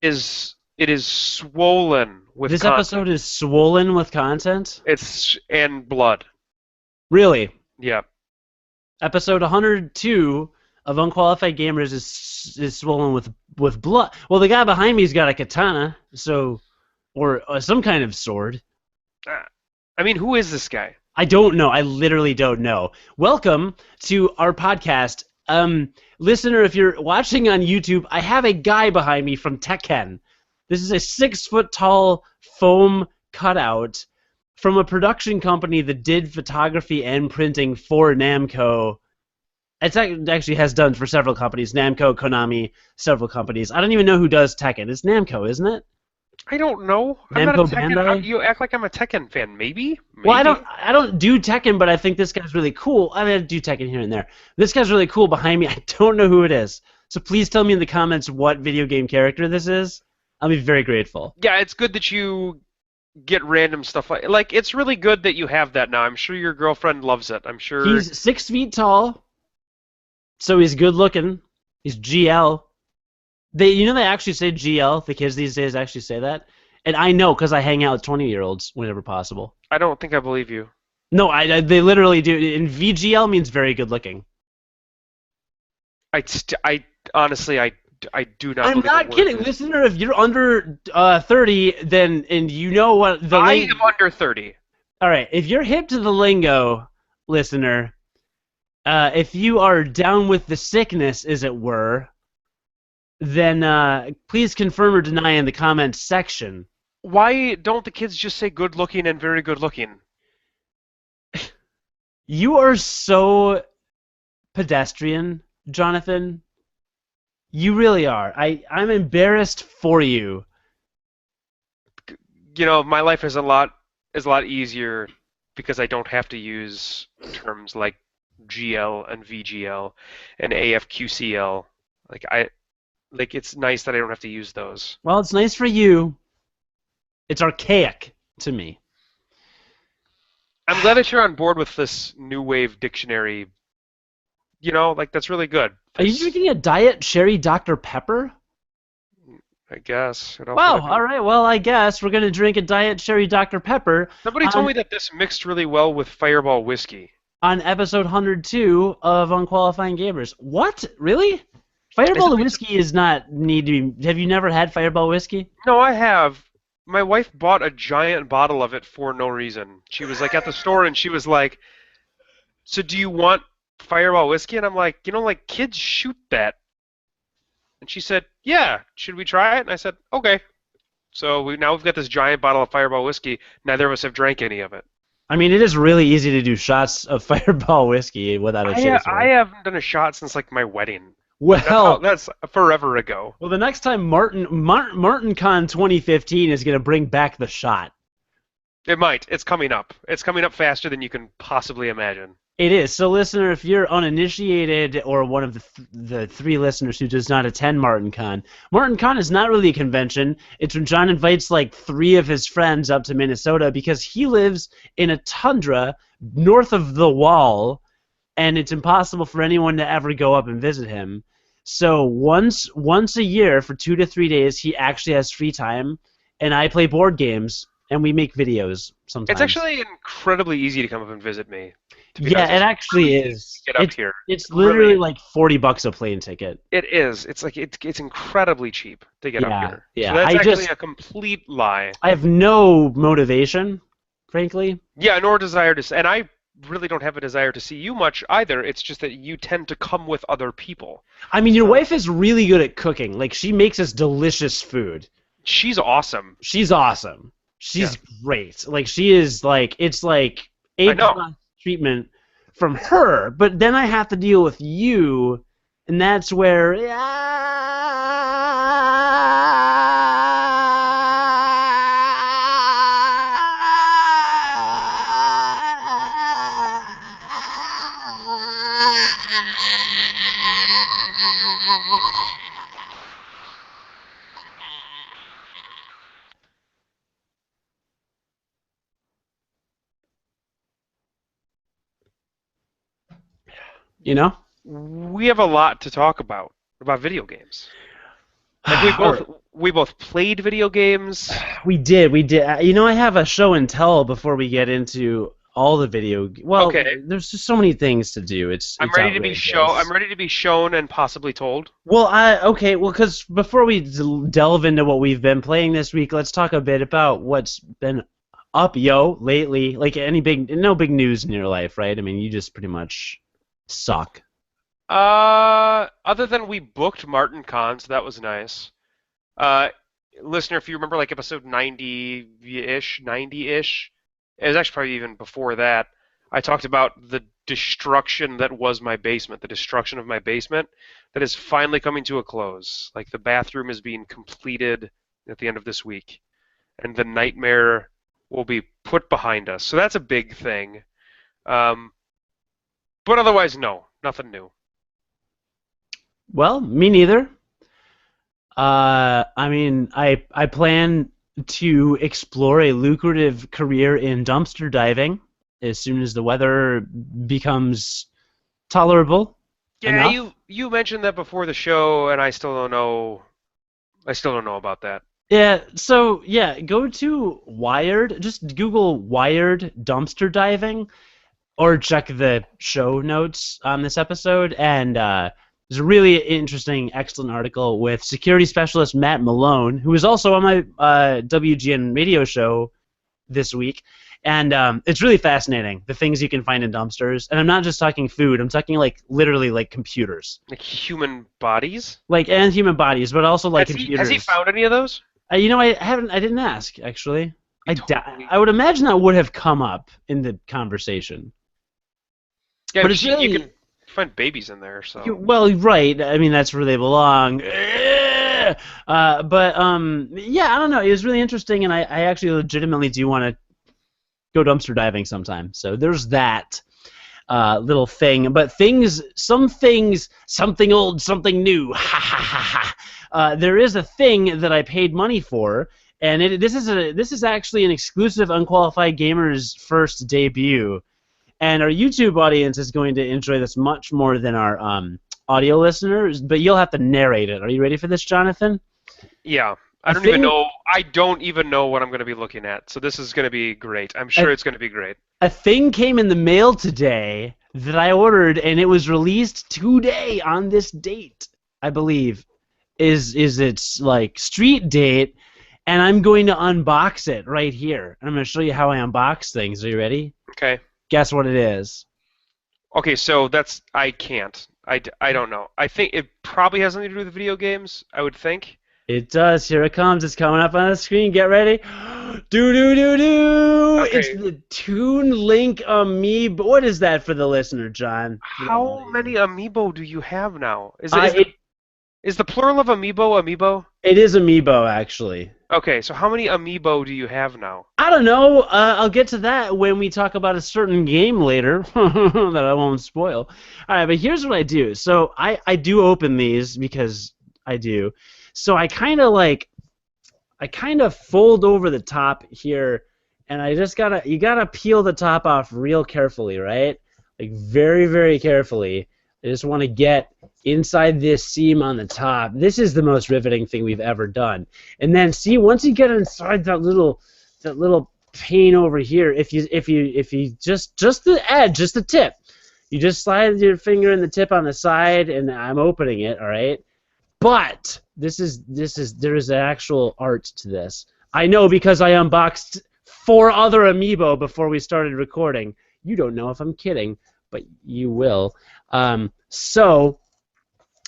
it is swollen with This content. episode is swollen with content? And blood. Really? Yeah. Episode 102 of Unqualified Gamers is swollen with blood. Well, the guy behind me's got a katana, so or some kind of sword. Uh, I mean, who is this guy? I don't know. I literally don't know. Welcome to our podcast. Listener, if you're watching on YouTube, I have a guy behind me from Tekken. This is a 6-foot tall foam cutout from a production company that did photography and printing for Namco. It actually has done for several companies. Namco, Konami, several companies. I don't even know who does Tekken. It's Namco, isn't it? I don't know. I'm not a Namco Tekken. Bandai? You act like I'm a Tekken fan. Maybe? Well, Maybe. I don't do Tekken, but I think this guy's really cool. I mean, I do Tekken here and there. This guy's really cool behind me. I don't know who it is. So please tell me in the comments what video game character this is. I'll be very grateful. Yeah, it's good that you get random stuff like it's really good that you have that now. I'm sure your girlfriend loves it. I'm sure. He's 6 feet tall, so he's good looking. He's GL. They actually say GL. The kids these days actually say that. And I know because I hang out with 20-year-olds whenever possible. I don't think I believe you. No, they literally do. And VGL means very good looking. I honestly, I do not. I'm believe not kidding, listener. If you're under 30, then and you know what the I am under 30. All right, if you're hip to the lingo, listener, if you are down with the sickness, as it were, then please confirm or deny in the comments section. Why don't the kids just say good looking and very good looking? You are so pedestrian, Jonathan. You really are. I'm embarrassed for you. You know, my life is a lot easier because I don't have to use terms like GL and VGL and AFQCL. It's nice that I don't have to use those. Well, it's nice for you. It's archaic to me. I'm glad that you're on board with this new wave dictionary. You know, like that's really good. Are you drinking a Diet Cherry Dr. Pepper? I guess. Wow, all right. Well, I guess we're going to drink a Diet Cherry Dr. Pepper. Somebody told me that this mixed really well with Fireball whiskey. On episode 102 of Unqualified Gamers. What? Really? Fireball whiskey is not need to be... Have you never had Fireball whiskey? No, I have. My wife bought a giant bottle of it for no reason. She was like at the store and she was like, "So do you want Fireball whiskey?" And I'm like, like kids shoot that. And she said, "Yeah, should we try it?" And I said, "Okay." So we've got this giant bottle of Fireball whiskey. Neither of us have drank any of it. I mean, it is really easy to do shots of Fireball whiskey without a chaser. I haven't done a shot since like my wedding. Well, that's forever ago. Well, the next time MartinCon 2015 is going to bring back the shot. It might. It's coming up. It's coming up faster than you can possibly imagine. It is. So, listener, if you're uninitiated or one of the 3 listeners who does not attend MartinCon is not really a convention. It's when John invites like 3 of his friends up to Minnesota because he lives in a tundra north of the wall, and it's impossible for anyone to ever go up and visit him. So once a year for 2 to 3 days, he actually has free time, and I play board games, and we make videos sometimes. It's actually incredibly easy to come up and visit me. Yeah, it actually is. Get up here. It's literally like $40 a plane ticket. It is. It's like it's incredibly cheap to get up here. Yeah, so that's actually a complete lie. I have no motivation, frankly. Yeah, nor desire to, and I really don't have a desire to see you much either. It's just that you tend to come with other people. I mean, your wife is really good at cooking. Like, she makes us delicious food. She's awesome. She's awesome. She's great. Like, she is like, it's like A+ treatment from her, but then I have to deal with you, and that's where you know? We have a lot to talk about video games. Like we both played video games. We did, we did. I have a show and tell before we get into all the video. Well, Okay, there's just so many things to do. It's I'm outrageous. ready to be shown and possibly told. Well, because before we delve into what we've been playing this week, let's talk a bit about what's been up, lately. Like no big news in your life, right? I mean, you just pretty much suck. Other than we booked Martin Kahn, so that was nice. Uh, Listener, if you remember, like episode 90-ish, it was actually probably even before that. I talked about the destruction that was my basement, the destruction of my basement, that is finally coming to a close. Like the bathroom is being completed at the end of this week, and the nightmare will be put behind us. So that's a big thing. But otherwise, no, nothing new. Well, me neither. I mean, I plan to explore a lucrative career in dumpster diving as soon as the weather becomes tolerable Yeah, enough. you mentioned that before the show, and I still don't know. I still don't know about that. Yeah, so yeah, go to Wired, just Google Wired dumpster diving, or check the show notes on this episode, and there's a really interesting, excellent article with security specialist Matt Malone, who is also on my WGN radio show this week, and it's really fascinating, the things you can find in dumpsters, and I'm not just talking food, I'm talking like literally like computers, Like human bodies. like and human bodies, but also like Has he computers. found any of those? I didn't ask actually. You totally. I would imagine that would have come up in the conversation. Yeah, But it's you really can find babies in there. So well, right. I mean, that's where they belong. Yeah, I don't know. It was really interesting, and I actually legitimately do want to go dumpster diving sometime. So there's that little thing. But some things, something old, something new. Ha ha ha ha. There is a thing that I paid money for, and this is actually an exclusive Unqualified Gamers first debut. And our YouTube audience is going to enjoy this much more than our audio listeners, but you'll have to narrate it. Are you ready for this, Jonathan? yeah, A thing, I don't even know what I'm going to be looking at. So this is going to be great. I'm sure it's going to be great. a thing came in the mail today that I ordered, and it was released today on this date, I believe, is its like street date, and I'm going to unbox it right here. And I'm going to show you how I unbox things. Are you ready? Okay. Guess what it is. Okay, so I can't. I don't know. I think it probably has something to do with video games, I would think. It does. Here it comes. It's coming up on the screen. Get ready. Do do do do. Okay. It's the Toon Link Amiibo. What is that for the listener, John? How many amiibo do you have now? It Is the plural of amiibo? it is Amiibo actually. Okay, so how many amiibo do you have now? I don't know. I'll get to that when we talk about a certain game later that I won't spoil. All right, but here's what I do. So I do open these because I do. So I kind of fold over the top here, and you gotta peel the top off real carefully, right? Like very, very carefully. I just want to get inside this seam on the top. This is the most riveting thing we've ever done. And then see, once you get inside that little pane over here, if you just the edge, just the tip, you just slide your finger in the tip on the side, and I'm opening it, all right? But there is an actual art to this. I know because I unboxed 4 other amiibo before we started recording. You don't know if I'm kidding, but you will. So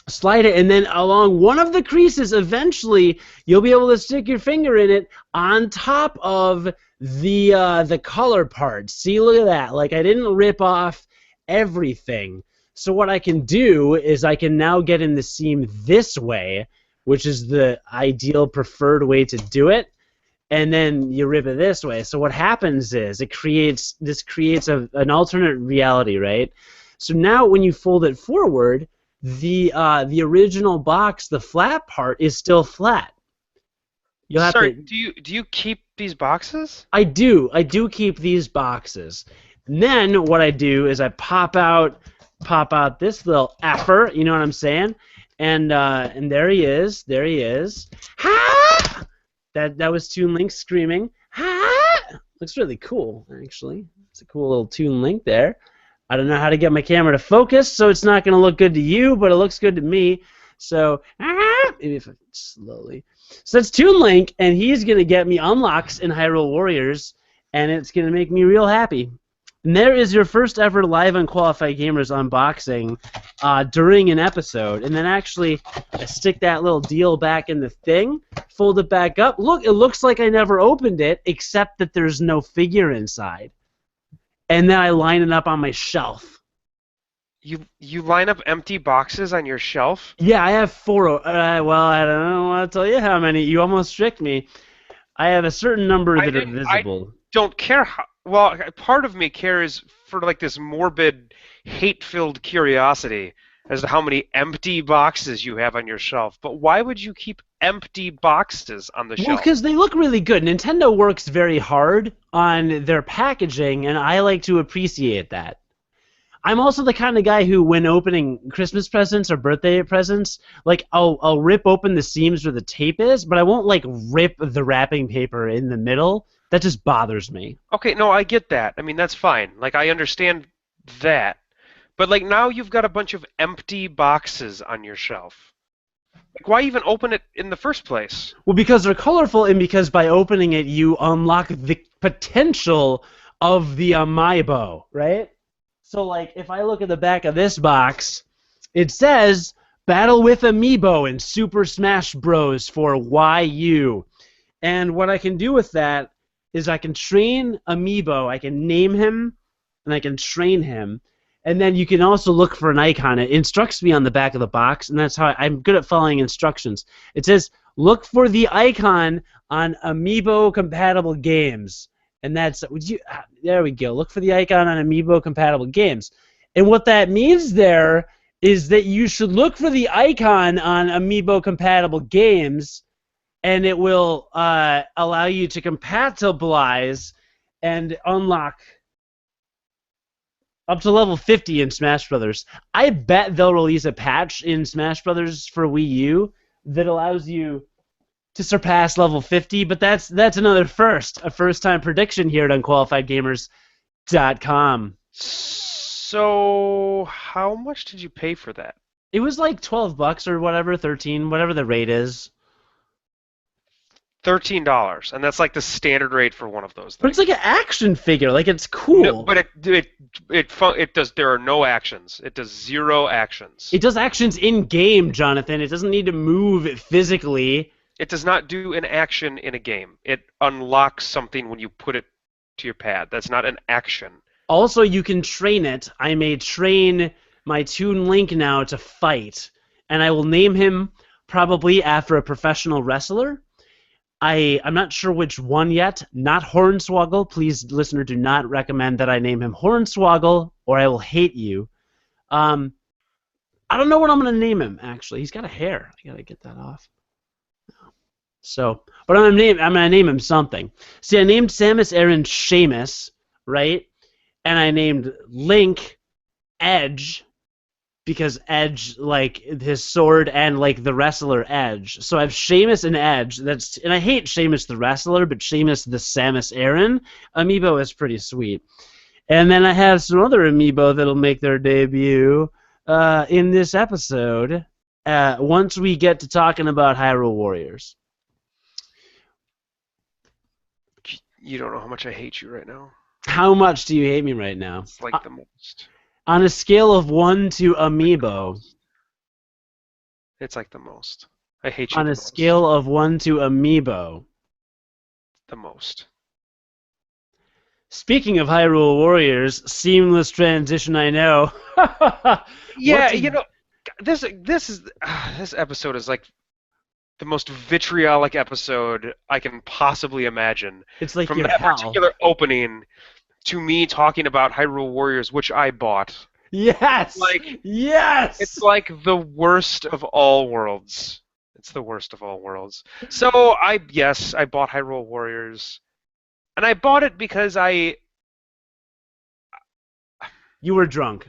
slide it, and then along one of the creases, eventually you'll be able to stick your finger in it on top of the color part. See, look at that. Like I didn't rip off everything. So what I can do is I can now get in the seam this way, which is the ideal preferred way to do it, and then you rip it this way. So what happens is this creates an alternate reality, right? So now when you fold it forward, the original box, the flat part, is still flat. You'll have Sorry, to. do you keep these boxes? I do keep these boxes. And then what I do is I pop out this little effer, you know what I'm saying? And there he is. There he is. Ha! That was Toon Link screaming. Ha! Looks really cool, actually. It's a cool little Toon Link there. I don't know how to get my camera to focus, so it's not going to look good to you, but it looks good to me. So, maybe if I slowly. So that's Toon Link, and he's going to get me unlocks in Hyrule Warriors, and it's going to make me real happy. And there is your first ever live Unqualified Gamers unboxing during an episode. And then actually, I stick that little deal back in the thing, fold it back up. Look, it looks like I never opened it, except that there's no figure inside. And then I line it up on my shelf. You line up empty boxes on your shelf? Yeah, I have 4. Well, I don't want to tell you how many. You almost tricked me. I have a certain number that are visible. I don't care how. Well, part of me cares for like this morbid, hate-filled curiosity as to how many empty boxes you have on your shelf. But why would you keep empty boxes on the shelf? Well, because they look really good. Nintendo works very hard on their packaging, and I like to appreciate that. I'm also the kind of guy who, when opening Christmas presents or birthday presents, like I'll rip open the seams where the tape is, but I won't like rip the wrapping paper in the middle. That just bothers me. Okay, no, I get that. I mean, that's fine. Like, I understand that. But, like, now you've got a bunch of empty boxes on your shelf. Like, why even open it in the first place? Well, because they're colorful, and because by opening it, you unlock the potential of the Amiibo, right? So, like, if I look at the back of this box, it says, Battle with Amiibo in Super Smash Bros. For YU. And what I can do with that is I can train Amiibo, I can name him, and I can train him. And then you can also look for an icon. It instructs me on the back of the box, and that's how I'm good at following instructions. It says, look for the icon on Amiibo-compatible games. And that's, there we go, look for the icon on Amiibo-compatible games. And what that means there is that you should look for the icon on Amiibo-compatible games, and it will allow you to compatibilize and unlock up to level 50 in Smash Brothers. I bet they'll release a patch in Smash Brothers for Wii U that allows you to surpass level 50, but that's another first, a first-time prediction here at UnqualifiedGamers.com. So, how much did you pay for that? It was like $12 or whatever, 13, whatever the rate is. $13, and that's like the standard rate for one of those things. But it's like an action figure, like it's cool. No, but it does. There are no actions. It does 0 actions. It does actions in game, Jonathan. It doesn't need to move physically. It does not do an action in a game. It unlocks something when you put it to your pad. That's not an action. Also, you can train it. I may train my Toon Link now to fight, and I will name him probably after a professional wrestler. I'm not sure which one yet. Not Hornswoggle. Please, listener, do not recommend that I name him Hornswoggle, or I will hate you. I don't know what I'm going to name him, actually. He's got a hair. I got to get that off. So, but I'm going to name him something. See, I named Samus Aran Seamus, right? And I named Link Edge, because Edge, like his sword, and like the wrestler Edge. So I have Seamus and Edge. And I hate Seamus the wrestler, but Seamus the Samus Aran amiibo is pretty sweet. And then I have some other amiibo that'll make their debut in this episode once we get to talking about Hyrule Warriors. You don't know how much I hate you right now. How much do you hate me right now? It's like the most. On a scale of 1 to amiibo. It's like the most. I hate you on a scale of 1 to amiibo. The most. Speaking of Hyrule Warriors, seamless transition, I know. Yeah, you know, this episode is like the most vitriolic episode I can possibly imagine. It's like from that particular opening to me talking about Hyrule Warriors, which I bought. Yes! Yes! It's like the worst of all worlds. It's the worst of all worlds. So, I bought Hyrule Warriors. And I bought it because You were drunk.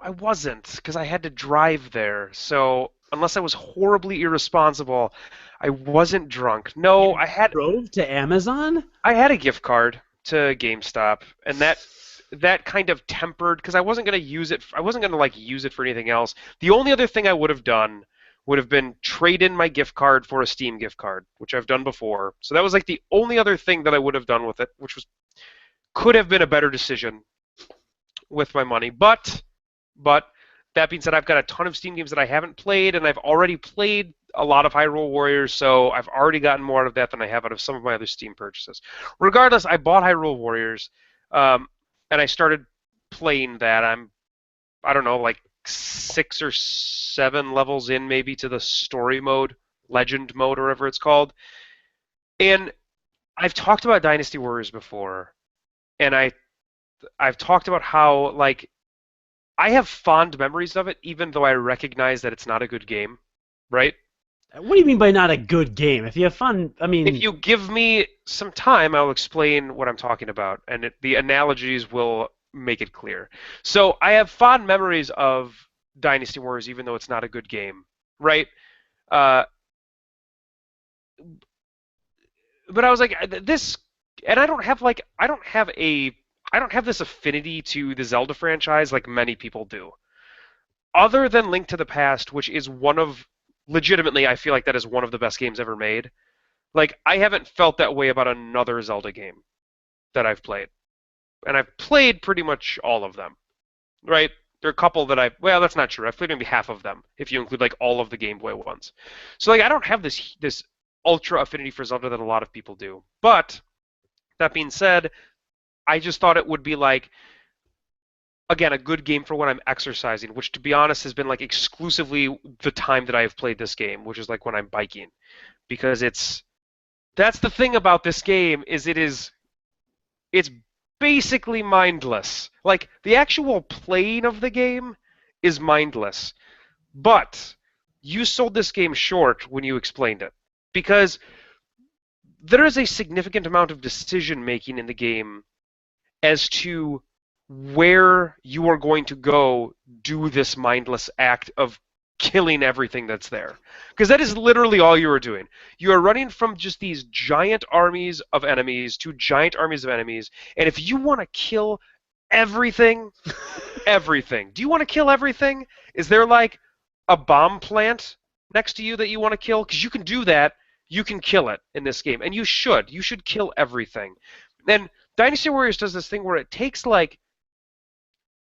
I wasn't because I had to drive there. So unless I was horribly irresponsible, I wasn't drunk. No, You drove to Amazon? I had a gift card to GameStop, and that kind of tempered because I wasn't gonna use it. I wasn't gonna like use it for anything else. The only other thing I would have done would have been trade in my gift card for a Steam gift card, which I've done before. So that was like the only other thing that I would have done with it, which was could have been a better decision with my money. But that being said, I've got a ton of Steam games that I haven't played, and I've already played a lot of Hyrule Warriors, so I've already gotten more out of that than I have out of some of my other Steam purchases. Regardless, I bought Hyrule Warriors, um, and I started playing that. I don't know, like 6 or 7 levels in maybe to the story mode, legend mode, or whatever it's called. And I've talked about Dynasty Warriors before, and I've talked about how like I have fond memories of it, even though I recognize that it's not a good game, right? What do you mean by not a good game? If you have fun, I If mean, you give me some time, I'll explain what I'm talking about, and the analogies will make it clear. So I have fond memories of Dynasty Warriors, even though it's not a good game, right? Uh, but I was like, this, and I don't have this affinity to the Zelda franchise like many people do. Other than Link to the Past, which is legitimately, I feel like that is one of the best games ever made. Like, I haven't felt that way about another Zelda game that I've played. And I've played pretty much all of them, right? There are a couple that well, that's not true. I've played maybe half of them, if you include like all of the Game Boy ones. So like, I don't have this ultra affinity for Zelda that a lot of people do. But that being said, I just thought it would be like, again, a good game for when I'm exercising, which to be honest has been like exclusively the time that I have played this game, which is like when I'm biking, because that's the thing about this game is it's basically mindless. Like the actual playing of the game is mindless, but you sold this game short when you explained it because there is a significant amount of decision making in the game as to where you are going to go do this mindless act of killing everything that's there. Because that is literally all you are doing. You are running from just these giant armies of enemies to giant armies of enemies, and if you want to kill everything, everything. Do you want to kill everything? Is there like a bomb plant next to you that you want to kill? Because you can do that. You can kill it in this game, and you should. You should kill everything. And Dynasty Warriors does this thing where it takes like,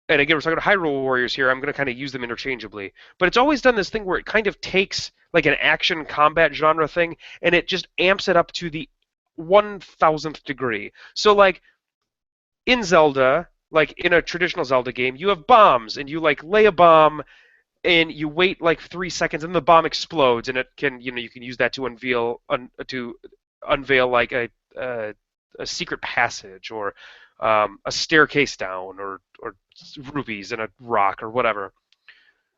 and again, we're talking about Hyrule Warriors here. I'm going to kind of use them interchangeably, but it's always done this thing where it kind of takes like an action combat genre thing, and it just amps it up to the 1,000th degree. So like in Zelda, like in a traditional Zelda game, you have bombs, and you like lay a bomb, and you wait like 3 seconds, and the bomb explodes, and it can, you can use that to unveil like a secret passage or a staircase down or rubies in a rock or whatever.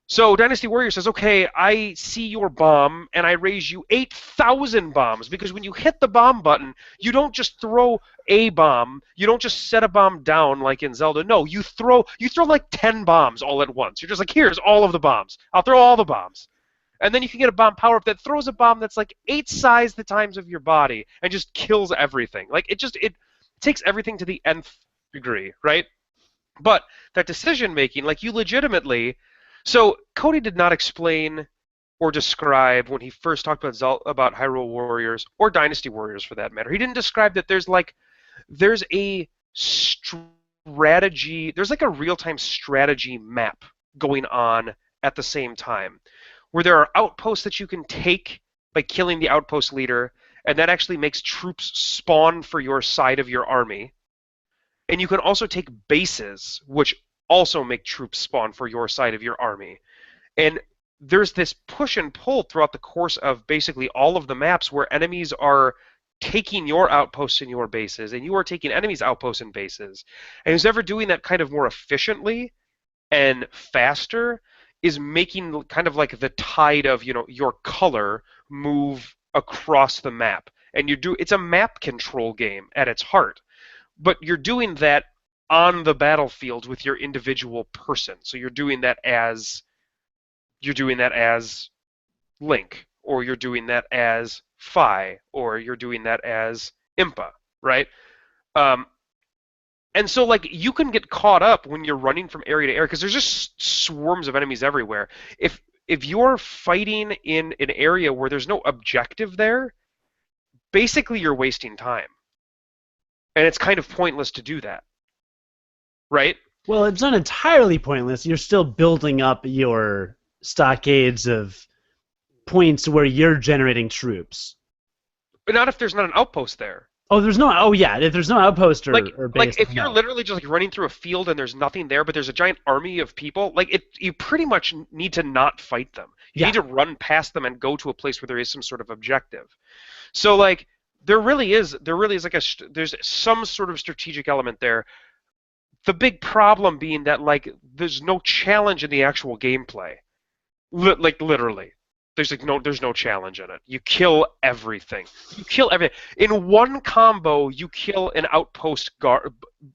So Dynasty Warrior says, okay, I see your bomb, and I raise you 8,000 bombs, because when you hit the bomb button, you don't just throw a bomb, you don't just set a bomb down like in Zelda. No, you throw like 10 bombs all at once. You're just like, here's all of the bombs. I'll throw all the bombs. And then you can get a bomb power-up that throws a bomb that's like 8 size the times of your body and just kills everything. Like, it takes everything to the nth degree, right? But that decision-making, like, you legitimately... So Cody did not explain or describe when he first talked about Hyrule Warriors, or Dynasty Warriors for that matter. He didn't describe that there's a strategy, there's like a real-time strategy map going on at the same time, where there are outposts that you can take by killing the outpost leader, and that actually makes troops spawn for your side of your army. And you can also take bases, which also make troops spawn for your side of your army. And there's this push and pull throughout the course of basically all of the maps where enemies are taking your outposts and your bases, and you are taking enemies' outposts and bases. And who's ever doing that kind of more efficiently and faster is making kind of like the tide of, your color move across the map. And it's a map control game at its heart. But you're doing that on the battlefield with your individual person. So you're doing that as Link, or you're doing that as Fi, or you're doing that as Impa, right? Um, and so like you can get caught up when you're running from area to area because there's just swarms of enemies everywhere. If you're fighting in an area where there's no objective there, basically you're wasting time. And it's kind of pointless to do that, right? Well, it's not entirely pointless. You're still building up your stockades of points where you're generating troops. But not if there's not an outpost there. Oh, there's no. Oh, yeah. If there's no outpost or base, Like if you're no. literally just like running through a field and there's nothing there, but there's a giant army of people, you pretty much need to not fight them. You Yeah. need to run past them and go to a place where there is some sort of objective. So like there really is like there's some sort of strategic element there. The big problem being that like there's no challenge in the actual gameplay. Like literally. There's no challenge in it. You kill everything. You kill everything. In one combo, you kill an outpost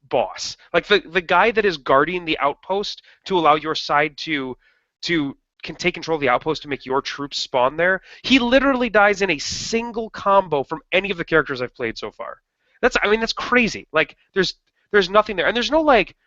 boss. Like the guy that is guarding the outpost to allow your side to can take control of the outpost to make your troops spawn there. He literally dies in a single combo from any of the characters I've played so far. That's crazy. Like there's nothing there. And there's no like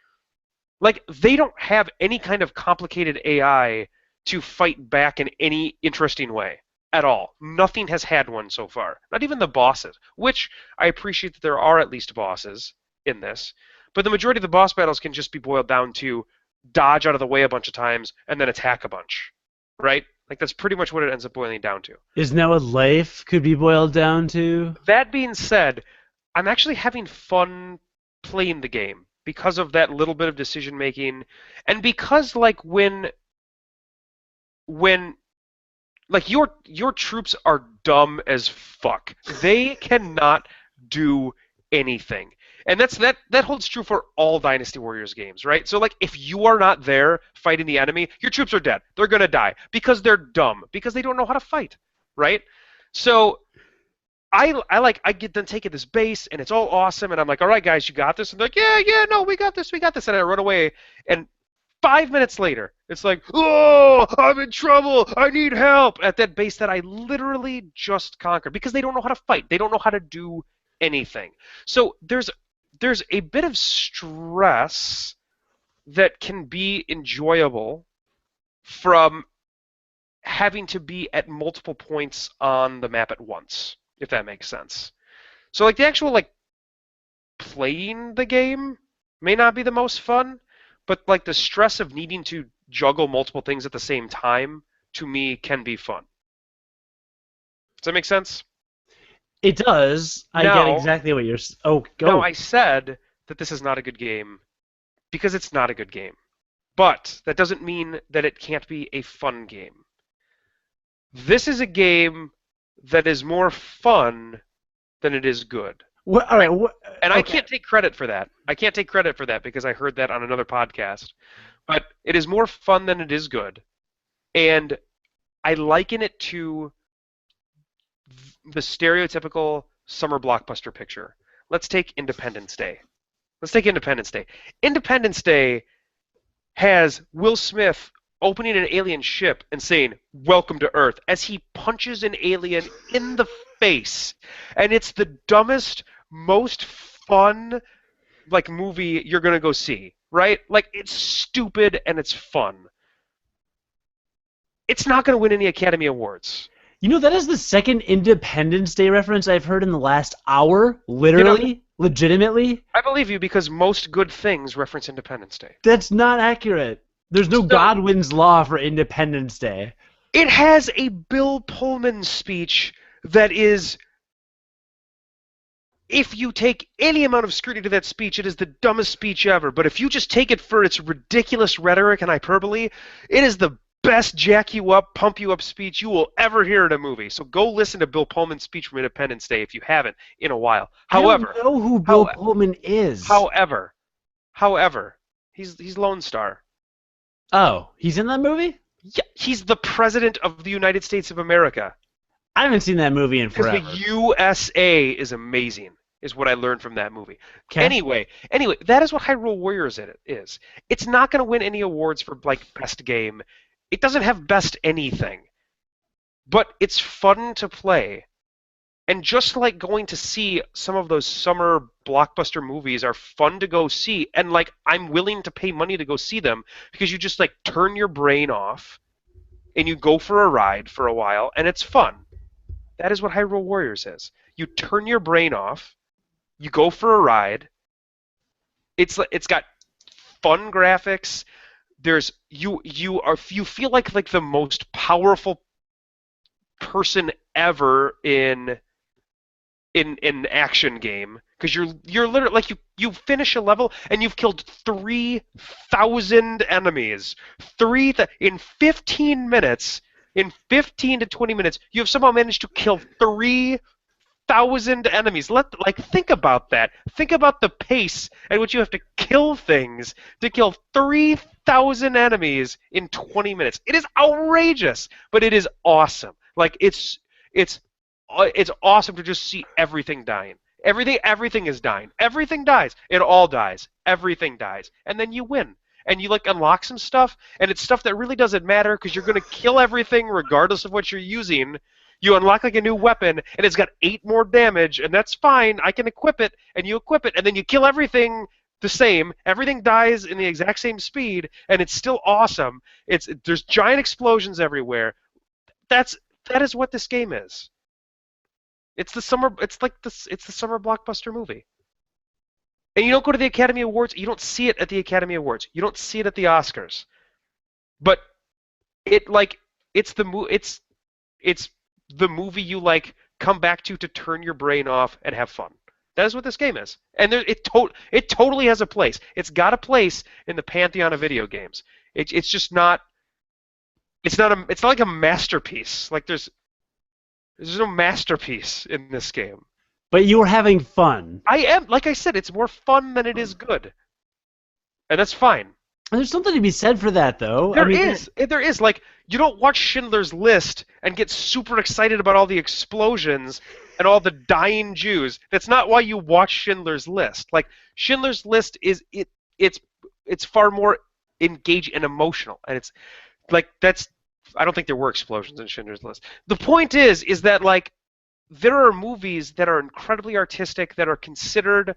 they don't have any kind of complicated AI to fight back in any interesting way at all. Nothing has had one so far. Not even the bosses, which I appreciate that there are at least bosses in this. But the majority of the boss battles can just be boiled down to dodge out of the way a bunch of times and then attack a bunch, right? Like that's pretty much what it ends up boiling down to. Isn't that what life could be boiled down to? That being said, I'm actually having fun playing the game because of that little bit of decision making, and because like when like your troops are dumb as fuck. They cannot do anything. And that holds true for all Dynasty Warriors games, right? So like if you are not there fighting the enemy, your troops are dead. They're going to die because they're dumb, because they don't know how to fight, right? So I get them taking this base and it's all awesome and I'm like, "All right guys, you got this." And they're like, "Yeah, no, we got this." And I run away and 5 minutes later, it's like, "Oh, I'm in trouble. I need help," at that base that I literally just conquered because they don't know how to fight. They don't know how to do anything. So there's a bit of stress that can be enjoyable from having to be at multiple points on the map at once, if that makes sense. So like the actual like playing the game may not be the most fun, but like the stress of needing to juggle multiple things at the same time to me can be fun. Does that make sense? It does. I get exactly what you're. Oh, go. No, I said that this is not a good game because it's not a good game. But that doesn't mean that it can't be a fun game. This is a game that is more fun than it is good. All right. And I can't take credit for that. I can't take credit for that because I heard that on another podcast. But it is more fun than it is good. And I liken it to the stereotypical summer blockbuster picture. Let's take Independence Day. Independence Day has Will Smith opening an alien ship and saying, "Welcome to Earth," as he punches an alien in the face. And it's the dumbest, most fun like movie you're going to go see, right? Like it's stupid and it's fun. It's not going to win any Academy Awards. You know, that is the second Independence Day reference I've heard in the last hour. Literally, legitimately. I believe you because most good things reference Independence Day. That's not accurate. There's no Godwin's Law for Independence Day. It has a Bill Pullman speech that is, if you take any amount of scrutiny to that speech, it is the dumbest speech ever. But if you just take it for its ridiculous rhetoric and hyperbole, it is the best jack you up, pump you up speech you will ever hear in a movie. So go listen to Bill Pullman's speech from Independence Day if you haven't in a while. However, I don't know who Bill Pullman is. However, he's Lone Star. Oh, he's in that movie? Yeah, he's the president of the United States of America. I haven't seen that movie in forever. Because the USA is amazing. is what I learned from that movie. Okay. Anyway, that is what Hyrule Warriors is. It's not going to win any awards for like best game. It doesn't have best anything. But it's fun to play. And just like going to see some of those summer blockbuster movies are fun to go see, and like I'm willing to pay money to go see them because you just like turn your brain off and you go for a ride for a while and it's fun. That is what Hyrule Warriors is. You turn your brain off, you go for a ride. It's got fun graphics. There's you feel like the most powerful person ever in an action game because you're literally like you finish a level and you've killed 3,000 enemies. In 15 minutes, in 15 to 20 minutes, you have somehow managed to kill 3,000 enemies. Think about that. Think about the pace at which you have to kill things to kill 3,000 enemies in 20 minutes. It is outrageous, but it is awesome. Like it's awesome to just see everything dying. Everything is dying. Everything dies. It all dies. Everything dies. And then you win. And you like unlock some stuff, and it's stuff that really doesn't matter because you're gonna kill everything regardless of what you're using. You unlock like a new weapon, and it's got 8 more damage, and that's fine. I can equip it, and you equip it, and then you kill everything the same. Everything dies in the exact same speed, and it's still awesome. There's giant explosions everywhere. That is what this game is. It's the summer blockbuster movie. And you don't go to the Academy Awards, you don't see it at the Academy Awards. You don't see it at the Oscars. But it's the movie you like come back to turn your brain off and have fun. That is what this game is. And it totally has a place. It's got a place in the pantheon of video games. It's just not it's not like a masterpiece. Like there's no masterpiece in this game. But you were having fun. I am. Like I said, it's more fun than it is good. And that's fine. And there's something to be said for that, though. There is. Like, you don't watch Schindler's List and get super excited about all the explosions and all the dying Jews. That's not why you watch Schindler's List. Like, Schindler's List it's far more engaging and emotional. And it's like I don't think there were explosions in Schindler's List. The point is that like there are movies that are incredibly artistic that are considered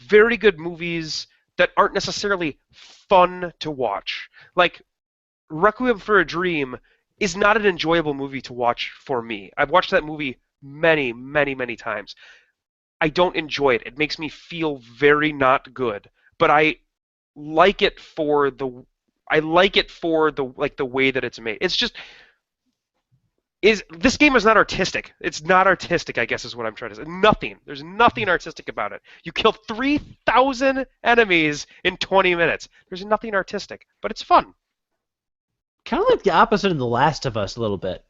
very good movies that aren't necessarily fun to watch. Like Requiem for a Dream is not an enjoyable movie to watch for me. I've watched that movie many, many, many times. I don't enjoy it. It makes me feel very not good. But I like it for the way that it's made. It's just this game is not artistic. It's not artistic, I guess is what I'm trying to say. Nothing. There's nothing artistic about it. You kill 3,000 enemies in 20 minutes. There's nothing artistic, but it's fun. Kind of like the opposite of The Last of Us a little bit.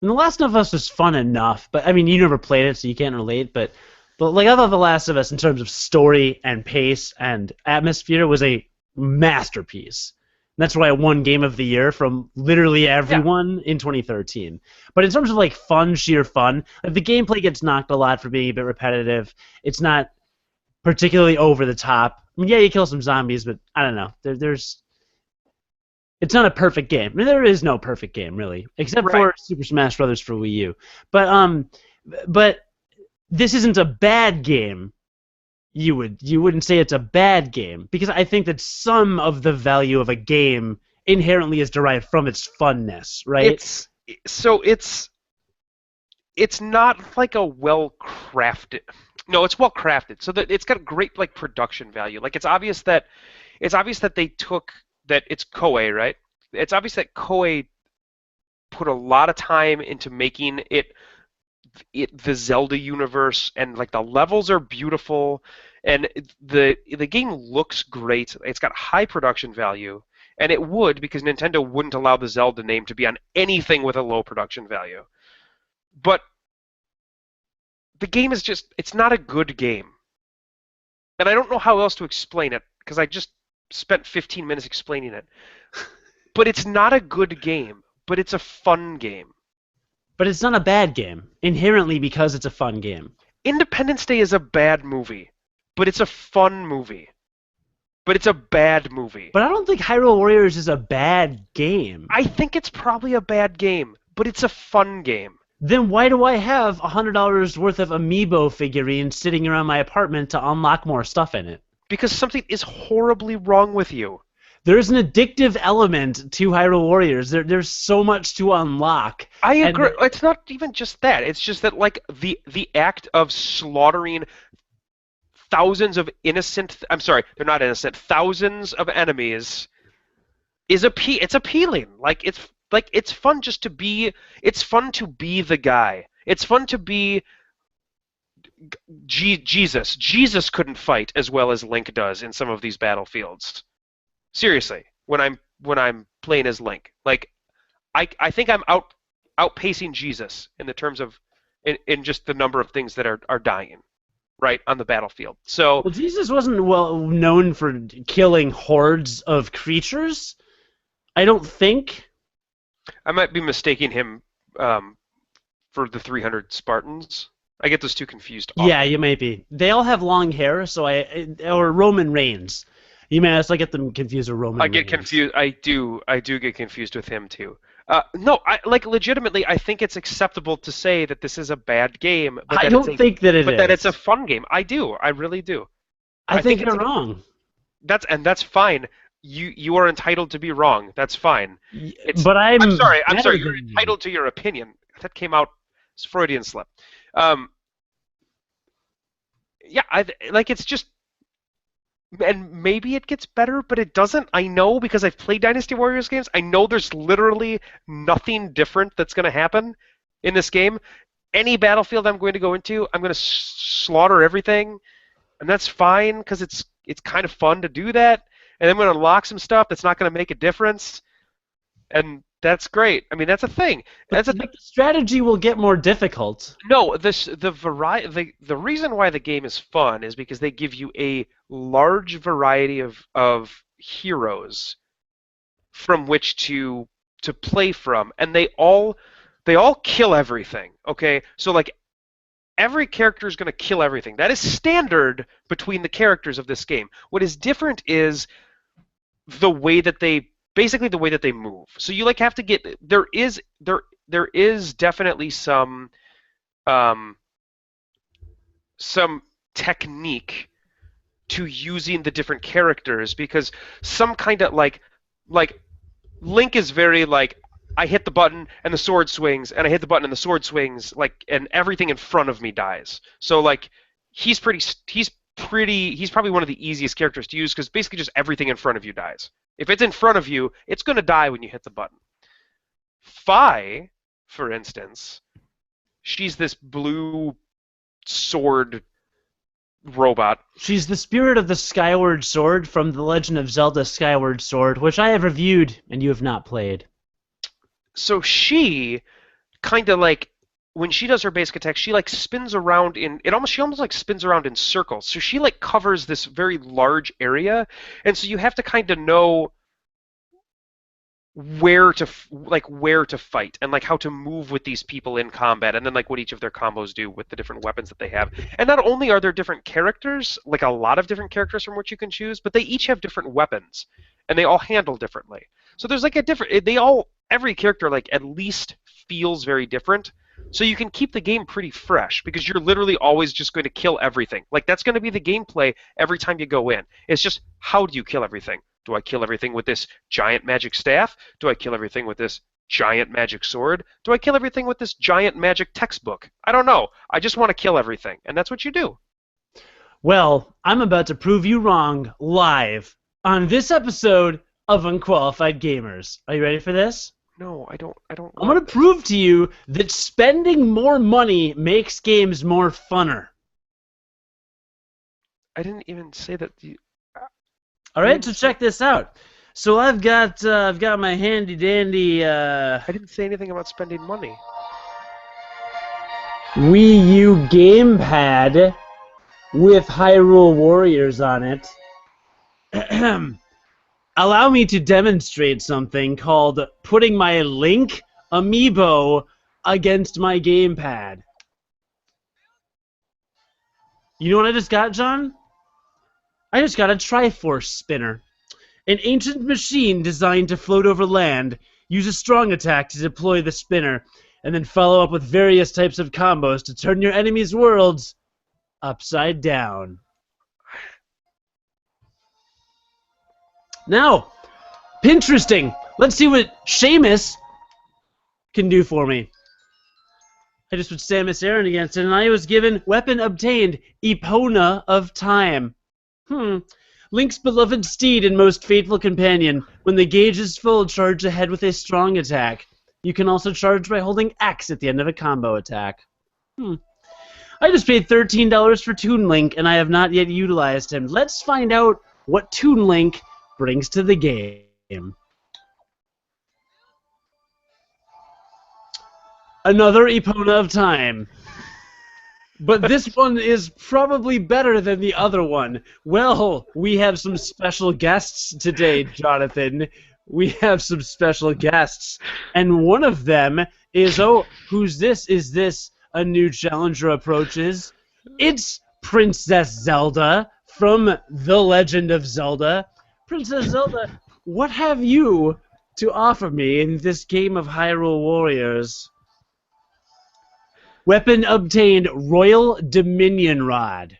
And The Last of Us was fun enough, but I mean, you never played it, so you can't relate, but like I thought The Last of Us in terms of story and pace and atmosphere was a masterpiece. That's why it won Game of the Year from literally everyone in 2013. But in terms of like fun, sheer fun, like the gameplay gets knocked a lot for being a bit repetitive. It's not particularly over the top. I mean, yeah, you kill some zombies, but I don't know. It's not a perfect game. I mean, there is no perfect game really, except for Super Smash Bros. For Wii U. But this isn't a bad game. You wouldn't say it's a bad game because I think that some of the value of a game inherently is derived from its funness, right? It's not like a well-crafted. No, it's well-crafted. So that it's got great like production value. Like it's obvious that they took that it's Koei, right? It's obvious that Koei put a lot of time into making it the Zelda universe, and like the levels are beautiful, and the game looks great. It's got high production value, and it would because Nintendo wouldn't allow the Zelda name to be on anything with a low production value. But the game is it's not a good game. And I don't know how else to explain it because I just spent 15 minutes explaining it. But it's not a good game, but it's a fun game. But it's not a bad game, inherently because it's a fun game. Independence Day is a bad movie, but it's a fun movie. But it's a bad movie. But I don't think Hyrule Warriors is a bad game. I think it's probably a bad game, but it's a fun game. Then why do I have $100 worth of Amiibo figurines sitting around my apartment to unlock more stuff in it? Because something is horribly wrong with you. There's an addictive element to Hyrule Warriors. There's so much to unlock. I agree. It's not even just that. It's just that like the act of slaughtering thousands of innocent, I'm sorry, they're not innocent, thousands of enemies is it's appealing. It's fun just to be, it's fun to be the guy. It's fun to be Jesus. Jesus couldn't fight as well as Link does in some of these battlefields. Seriously, when I'm playing as Link, like I think I'm outpacing Jesus in the terms of in just the number of things that are dying, right, on the battlefield. So well, Jesus wasn't well known for killing hordes of creatures. I don't think. I might be mistaking him for the 300 Spartans. I get those two confused often. Yeah, you might be. They all have long hair, so or Roman Reigns. You may also get them confused with Roman Reigns. I get confused. I do get confused with him too. No, legitimately, I think it's acceptable to say that this is a bad game. But I don't think that it is. But that it's a fun game. I do. I really do. I think you're wrong. That's fine. You are entitled to be wrong. That's fine. But I'm sorry. You're entitled to your opinion. That came out. It's a Freudian slip. Yeah, it's just. And maybe it gets better, but it doesn't. I know because I've played Dynasty Warriors games. I know there's literally nothing different that's going to happen in this game. Any battlefield I'm going to go into, I'm going to slaughter everything, and that's fine because it's kind of fun to do that. And then I'm going to unlock some stuff that's not going to make a difference, and that's great. I mean, that's a thing. But the strategy will get more difficult. No, the reason why the game is fun is because they give you a large variety of heroes from which to play from, and they all kill everything. Okay, so like every character is going to kill everything. That is standard between the characters of this game. What is different is the way that they move. So you have to get there is definitely some technique to using the different characters, because some kind of like Link is very I hit the button and the sword swings, and I hit the button and the sword swings, and everything in front of me dies. So he's probably one of the easiest characters to use because basically just everything in front of you dies. If it's in front of you, it's going to die when you hit the button. Fi, for instance, she's this blue sword robot. She's the spirit of the Skyward Sword from The Legend of Zelda Skyward Sword, which I have reviewed and you have not played. So she kind of when she does her basic attack, she spins around she almost spins around in circles. So she covers this very large area, and so you have to kind of know where to fight and how to move with these people in combat, and then what each of their combos do with the different weapons that they have. And not only are there different characters, a lot of different characters from which you can choose, but they each have different weapons, and they all handle differently. So there's every character at least feels very different. So you can keep the game pretty fresh because you're literally always just going to kill everything. That's going to be the gameplay every time you go in. It's just, how do you kill everything? Do I kill everything with this giant magic staff? Do I kill everything with this giant magic sword? Do I kill everything with this giant magic textbook? I don't know. I just want to kill everything, and that's what you do. Well, I'm about to prove you wrong live on this episode of Unqualified Gamers. Are you ready for this? No, I don't. I'm going to prove to you that spending more money makes games more funner. I didn't even say that. All right, so check this out. So I've got my handy dandy. I didn't say anything about spending money. Wii U gamepad with Hyrule Warriors on it. Allow me to demonstrate something called putting my Link Amiibo against my gamepad. You know what I just got, John? I just got a Triforce spinner. An ancient machine designed to float over land. Use a strong attack to deploy the spinner, and then follow up with various types of combos to turn your enemies' worlds upside down. Now, Pinteresting. Let's see what Seamus can do for me. I just put Samus Aran against it, and I was given weapon obtained, Epona of Time. Link's beloved steed and most faithful companion. When the gauge is full, charge ahead with a strong attack. You can also charge by holding X at the end of a combo attack. I just paid $13 for Toon Link, and I have not yet utilized him. Let's find out what Toon Link brings to the game. Another Epona of Time. But this one is probably better than the other one. Well, we have some special guests today, Jonathan. We have some special guests. And one of them is, oh, who's this? Is this a new challenger approaches? It's Princess Zelda from The Legend of Zelda. Princess Zelda, what have you to offer me in this game of Hyrule Warriors? Weapon obtained, Royal Dominion Rod.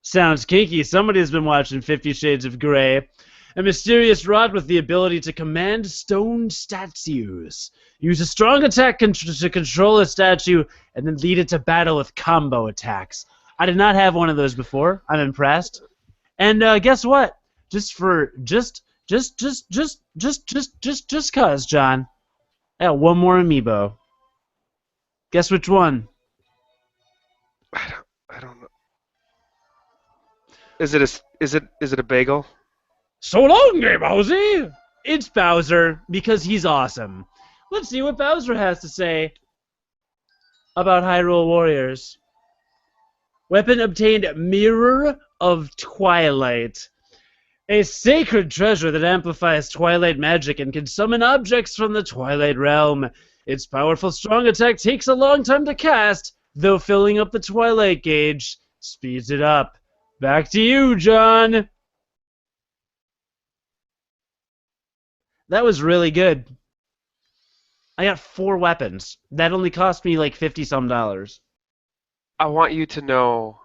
Sounds kinky. Somebody's been watching 50 Shades of Grey. A mysterious rod with the ability to command stone statues. Use a strong attack to control a statue and then lead it to battle with combo attacks. I did not have one of those before. I'm impressed. And guess what? Just cause, John. I got one more amiibo. Guess which one? I don't know. Is it a bagel? So long, Game Bowsy! It's Bowser, because he's awesome. Let's see what Bowser has to say about Hyrule Warriors. Weapon obtained, Mirror of Twilight. A sacred treasure that amplifies Twilight magic and can summon objects from the Twilight realm. Its powerful strong attack takes a long time to cast, though filling up the Twilight gauge speeds it up. Back to you, John. That was really good. I got 4 weapons. That only cost me like $50-some. I want you to know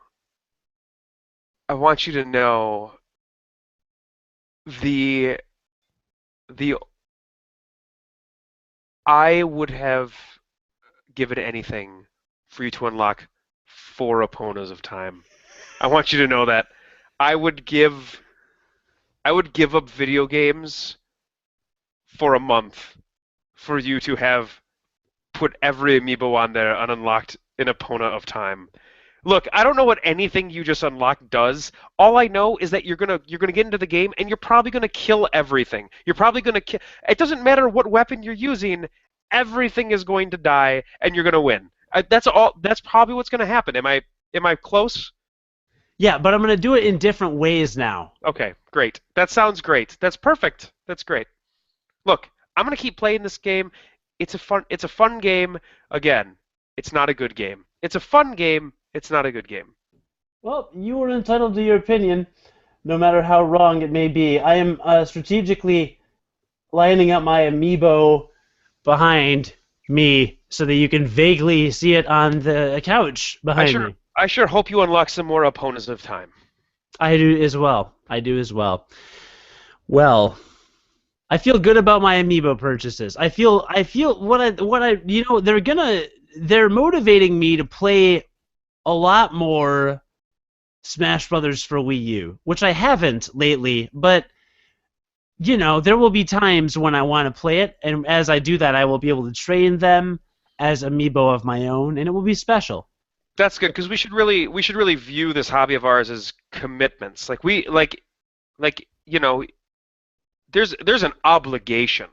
the I would have given anything for you to unlock 4 Eponas of Time. I want you to know that. I would give up video games for a month for you to have put every amiibo on there and unlocked an Epona of Time. Look, I don't know what anything you just unlocked does. All I know is that you're gonna get into the game and you're probably gonna kill everything. You're probably gonna kill. It doesn't matter what weapon you're using. Everything is going to die, and you're gonna win. That's all. That's probably what's gonna happen. Am I close? Yeah, but I'm gonna do it in different ways now. Okay, great. That sounds great. That's perfect. That's great. Look, I'm gonna keep playing this game. It's a fun game. Again, it's not a good game. It's a fun game. It's not a good game. Well, you are entitled to your opinion, no matter how wrong it may be. I am strategically lining up my amiibo behind me so that you can vaguely see it on the couch behind me. I sure hope you unlock some more Eponas of Time. I do as well. Well, I feel good about my amiibo purchases. I feel they're motivating me to play a lot more Smash Brothers for Wii U, which I haven't lately, but there will be times when I want to play it, and as I do that, I will be able to train them as amiibo of my own, and it will be special. That's good, because we should really view this hobby of ours as commitments. There's an obligation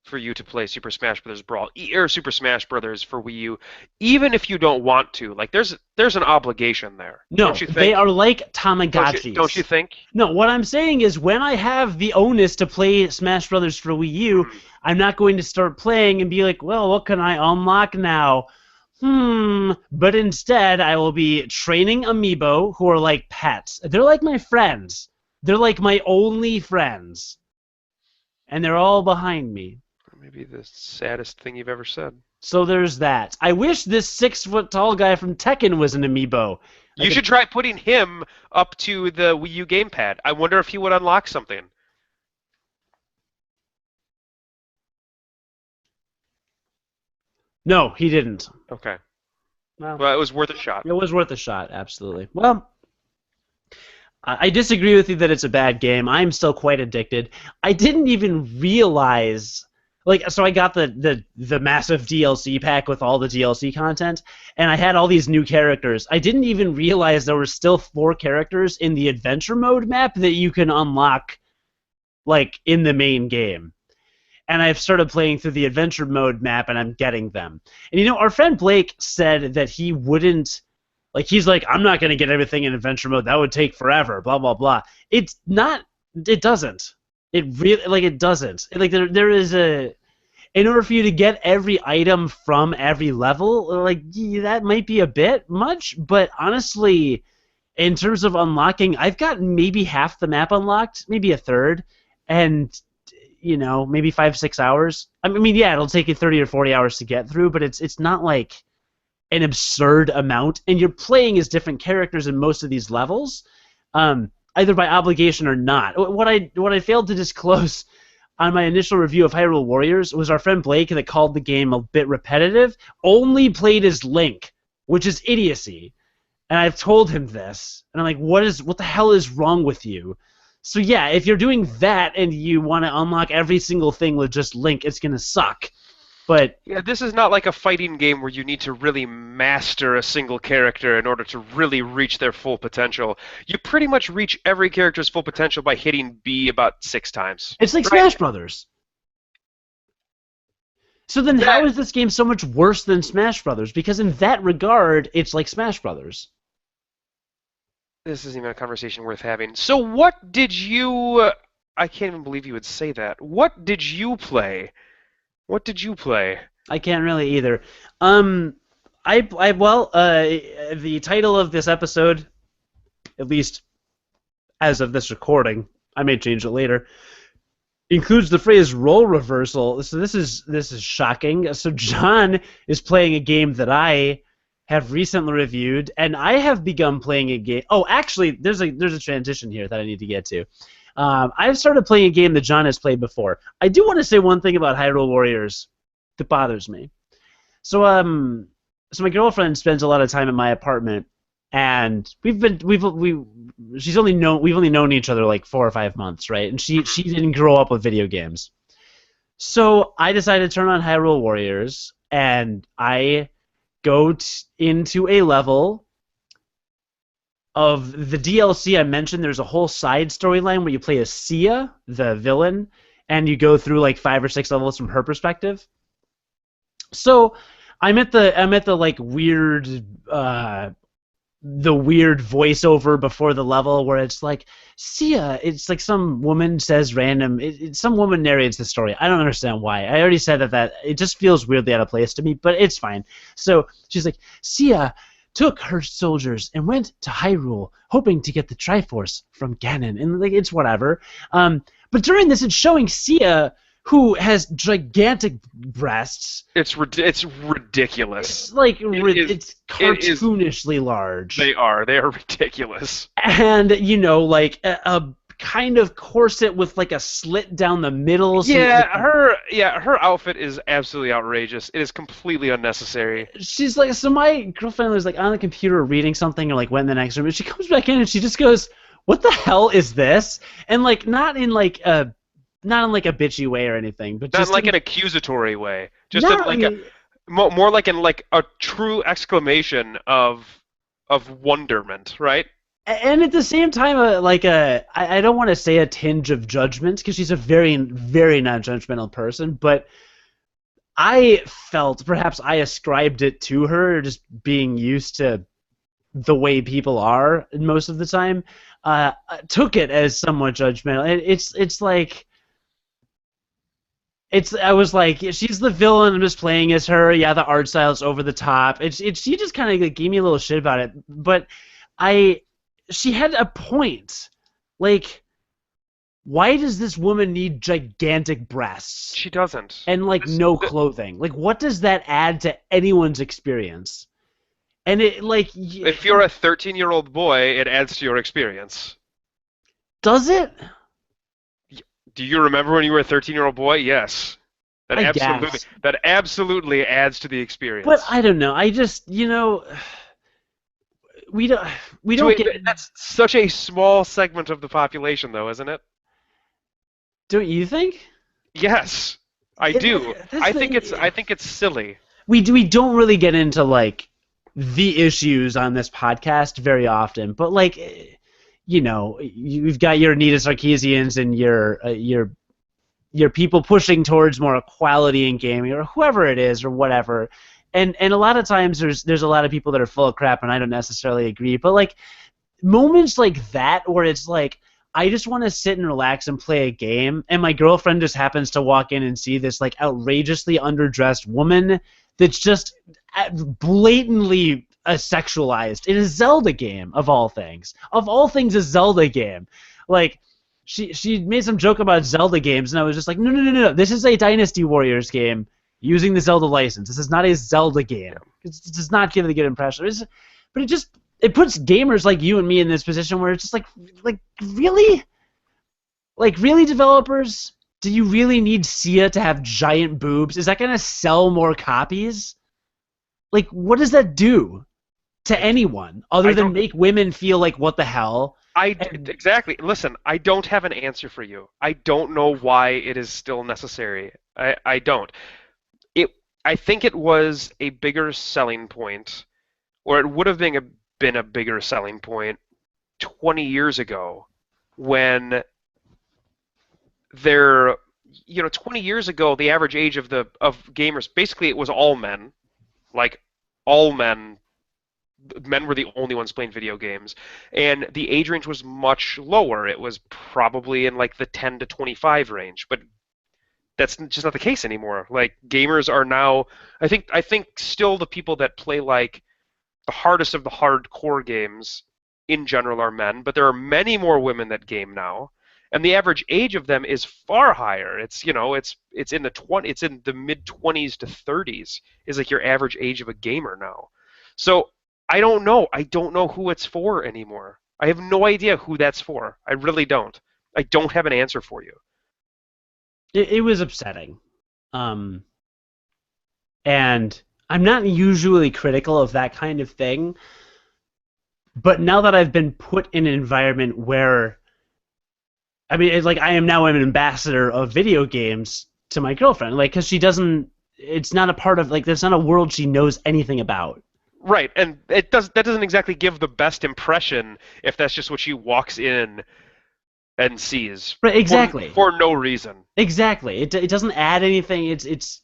for you to play Super Smash Bros. Brawl or Super Smash Bros. For Wii U, even if you don't want to. There's an obligation there. No, don't you think? They are like Tamagotchis. Don't you think? No, what I'm saying is when I have the onus to play Smash Bros. For Wii U, I'm not going to start playing and be like, well, what can I unlock now? But instead, I will be training Amiibo who are like pets. They're like my friends. They're like my only friends. And they're all behind me. Maybe the saddest thing you've ever said. So there's that. I wish this 6-foot tall guy from Tekken was an Amiibo. You should try putting him up to the Wii U gamepad. I wonder if he would unlock something. No, he didn't. Okay. Well, Well, it was worth a shot. it was worth a shot, absolutely. Well, I disagree with you that it's a bad game. I'm still quite addicted. I didn't even realize, so I got the massive DLC pack with all the DLC content, and I had all these new characters. I didn't even realize there were still 4 characters in the adventure mode map that you can unlock, in the main game. And I've started playing through the adventure mode map, and I'm getting them. And our friend Blake said that he wouldn't, he's like, I'm not going to get everything in adventure mode. That would take forever, blah, blah, blah. It's not, it doesn't. It really, it doesn't. There is in order for you to get every item from every level, that might be a bit much, but honestly, in terms of unlocking, I've got maybe half the map unlocked, maybe a third, and maybe 5-6 hours. I mean, yeah, it'll take you 30 or 40 hours to get through, but it's not like an absurd amount. And you're playing as different characters in most of these levels, either by obligation or not. What I failed to disclose on my initial review of Hyrule Warriors was our friend Blake, that called the game a bit repetitive, only played as Link, which is idiocy. And I've told him this, and I'm like, what the hell is wrong with you? So yeah, if you're doing that and you want to unlock every single thing with just Link, it's gonna suck. But yeah, this is not like a fighting game where you need to really master a single character in order to really reach their full potential. You pretty much reach every character's full potential by hitting B about 6 times. It's like Smash Brothers. So then how is this game so much worse than Smash Brothers? Because in that regard, it's like Smash Brothers. This isn't even a conversation worth having. So what did you... I can't even believe you would say that. What did you play? What did you play? I can't really either. The title of this episode, at least as of this recording, I may change it later, includes the phrase role reversal. So this is shocking. So John is playing a game that I have recently reviewed, and I have begun playing a game. Oh, actually, there's a transition here that I need to get to. I've started playing a game that John has played before. I do want to say one thing about Hyrule Warriors that bothers me. So my girlfriend spends a lot of time in my apartment, and we've only known each other like 4 or 5 months, right? And she didn't grow up with video games. So I decided to turn on Hyrule Warriors, and I go into a level of the DLC I mentioned. There's a whole side storyline where you play as Sia, the villain, and you go through like 5 or 6 levels from her perspective. So I'm at the like weird voiceover before the level where it's like, Sia, it's like some woman says random, some woman narrates the story. I don't understand why. I already said that it just feels weirdly out of place to me, but it's fine. So she's like, Sia took her soldiers and went to Hyrule, hoping to get the Triforce from Ganon, and like it's whatever. But during this, it's showing Sia, who has gigantic breasts. It's ridiculous. It's like it's cartoonishly large. They are ridiculous. And like a kind of corset with like a slit down the middle. So her outfit is absolutely outrageous. It is completely unnecessary. She's like, so my girlfriend was like on the computer reading something, or like went in the next room, and she comes back in and she just goes, "What the hell is this?" And like not in like a bitchy way or anything, but just not like an accusatory way. Just more like in like a true exclamation of wonderment, right? And at the same time, I don't want to say a tinge of judgment, because she's a very, very non-judgmental person, but I felt, perhaps I ascribed it to her, just being used to the way people are most of the time, took it as somewhat judgmental. It's like... I was like, she's the villain. I'm just playing as her. Yeah, the art style's over the top. She just kind of like, gave me a little shit about it. But she had a point. Like, why does this woman need gigantic breasts She doesn't. and like no clothing? Like, what does that add to anyone's experience? And it like, If you're a 13-year-old boy, it adds to your experience. does it? Do you remember when you were a 13-year-old boy? Yes. That I absolutely guess. that absolutely adds to the experience. But I don't know. I just, we don't we don't get. That's such a small segment of the population, though, isn't it? Don't you think? Yes, I do. That's I think it's silly. We don't really get into like the issues on this podcast very often, but like, you've got your Anita Sarkeesians and your people pushing towards more equality in gaming, or whoever it is, or whatever. And a lot of times there's a lot of people that are full of crap, and I don't necessarily agree. But like moments like that where it's like, I just want to sit and relax and play a game, and my girlfriend just happens to walk in and see this like outrageously underdressed woman that's just blatantly sexualized in a Zelda game, of all things. Of all things, a Zelda game. Like, she made some joke about Zelda games, and I was just like, no. This is a Dynasty Warriors game using the Zelda license. This is not a Zelda game. It does not give a good impression. But it puts gamers like you and me in this position where it's just like really? Like, really, developers? Do you really need Sia to have giant boobs? Is that going to sell more copies? Like, what does that do to anyone other than make women feel like, what the hell? Exactly. Listen, I don't have an answer for you. I don't know why it is still necessary. I don't. I think it was a bigger selling point, or it would have been a bigger selling point 20 years ago when 20 years ago, the average age of gamers, basically it was all men. Like, all men. Men were the only ones playing video games, and the age range was much lower. It was probably in like the 10 to 25 range, but that's just not the case anymore. Like, gamers are now, I think still the people that play like the hardest of the hardcore games in general are men, but there are many more women that game now, and the average age of them is far higher. It's in the mid 20s to 30s is like your average age of a gamer now. So I don't know. I don't know who it's for anymore. I have no idea who that's for. I really don't. I don't have an answer for you. It was upsetting. And I'm not usually critical of that kind of thing, but now that I've been put in an environment where, I mean, it's like I am now an ambassador of video games to my girlfriend, like, because it's not a part of, like, there's not a world she knows anything about. Right, and that doesn't exactly give the best impression if that's just what she walks in and sees. Right, exactly. For no reason. Exactly. It doesn't add anything. It's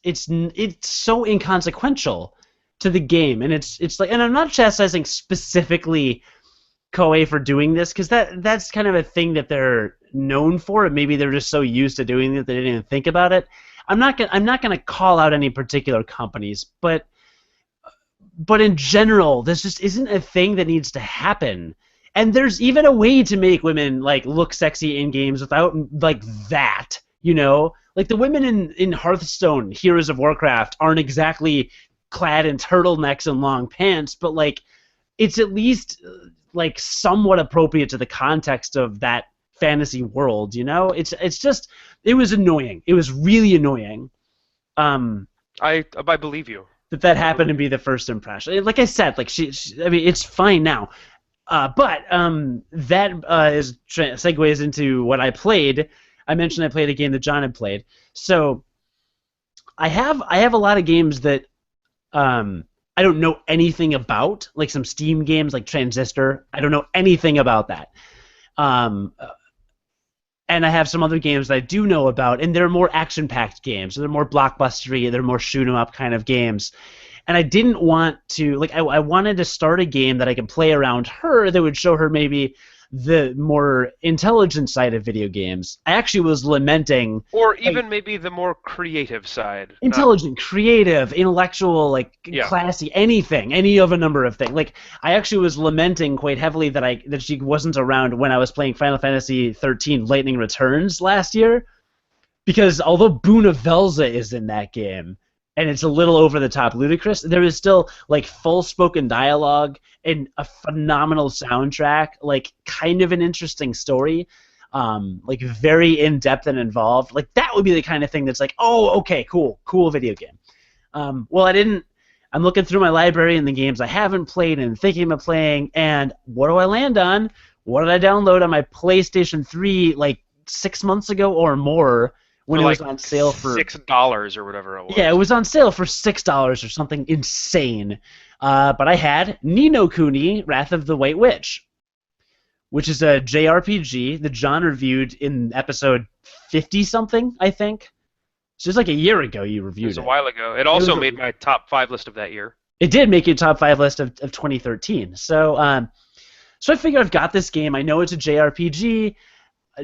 so inconsequential to the game, and it's like, and I'm not chastising specifically Koei for doing this, because that's kind of a thing that they're known for, and maybe they're just so used to doing it they didn't even think about it. I'm not gonna call out any particular companies, but in general, this just isn't a thing that needs to happen. And there's even a way to make women like look sexy in games without like that, Like the women in Hearthstone, Heroes of Warcraft, aren't exactly clad in turtlenecks and long pants, but like it's at least like somewhat appropriate to the context of that fantasy world, It's just, it was annoying. It was really annoying. I believe you. That happened to be the first impression. Like I said, like I mean, it's fine now. But that segues into what I played. I mentioned I played a game that Jon had played. So I have a lot of games that I don't know anything about, like some Steam games like Transistor. I don't know anything about that. And I have some other games that I do know about, and they're more action-packed games. They're more blockbustery. They're more shoot-'em-up kind of games. And I didn't want to, like, I wanted to start a game that I could play around her that would show her maybe the more intelligent side of video games, I actually was lamenting, Or like, even maybe the more creative side. intelligent, creative, intellectual, like Yeah. classy, anything, any of a number of things. Like I actually was lamenting quite heavily that she wasn't around when I was playing Final Fantasy 13 Lightning Returns last year, because although Boona Velza is in that game and it's a little over the top ludicrous, there is still like full spoken dialogue and a phenomenal soundtrack, like kind of an interesting story. Like very in depth and involved. Like that would be the kind of thing that's like, oh, okay, cool video game. Well, I didn't. I'm looking through my library and the games I haven't played and thinking of playing, and what do I land on? What did I download on my PlayStation 3 like 6 months ago or more when it was on sale for $6 or whatever it was? Yeah, it was on sale for $6 or something insane. But I had Ni No Kuni, Wrath of the White Witch, which is a JRPG that Jon reviewed in episode 50-something, I think. So it's like a year ago you reviewed it. It was a while ago. It also made my top 5 list of that year. It did make your top 5 list of 2013. So I figure I've got this game. I know it's a JRPG.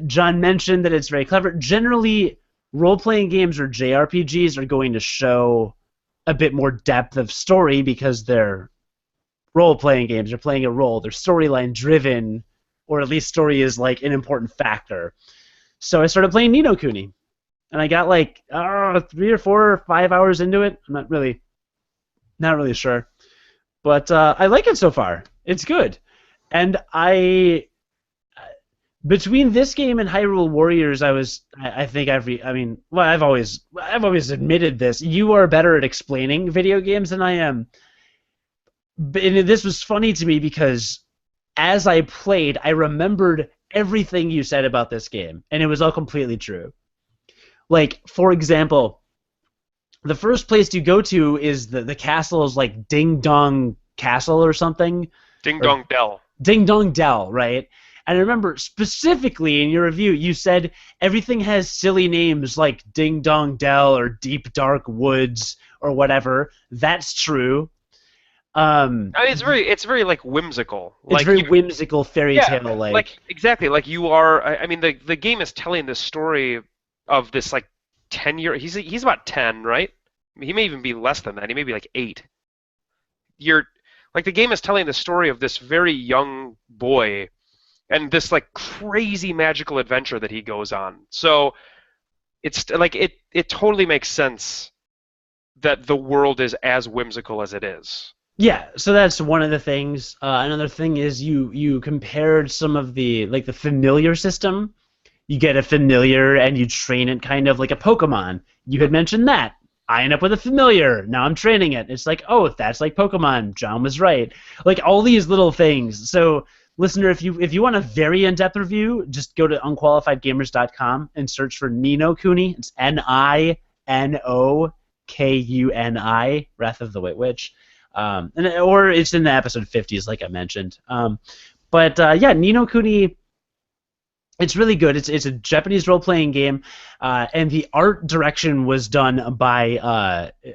Jon mentioned that it's very clever. Generally, role-playing games or JRPGs are going to show a bit more depth of story because they're role-playing games. They're playing a role. They're storyline-driven, or at least story is like an important factor. So I started playing Ni No Kuni, and I got like 3 or 4 or 5 hours into it. I'm not really sure, but I like it so far. It's good, and between this game and Hyrule Warriors, I've always admitted this. You are better at explaining video games than I am. And this was funny to me because as I played, I remembered everything you said about this game, and it was all completely true. Like, for example, the first place you go to is the castle is like Ding Dong Castle or something. Ding Dong Dell. Ding Dong Dell, right? And I remember specifically in your review, you said everything has silly names like Ding Dong Dell or Deep Dark Woods or whatever. That's true. I mean, it's very like whimsical. It's very whimsical, fairy tale like. Like exactly, like you are. I mean, the game is telling this story of this like 10-year. He's about 10, right? I mean, he may even be less than that. He may be like 8. The game is telling the story of this very young boy and this like crazy magical adventure that he goes on. So it's like it totally makes sense that the world is as whimsical as it is. Yeah, so that's one of the things. Another thing is you compared some of the familiar system. You get a familiar and you train it kind of like a Pokemon. You had mentioned that. I end up with a familiar. Now I'm training it. It's like, oh, that's like Pokemon. Jon was right. Like all these little things. So, listener, if you want a very in-depth review, just go to unqualifiedgamers.com and search for Ni No Kuni. It's NINOKUNI, Wrath of the White Witch. Or it's in the episode 50s, like I mentioned. Yeah, Ni No Kuni, it's really good. It's a Japanese role-playing game, and the art direction was done by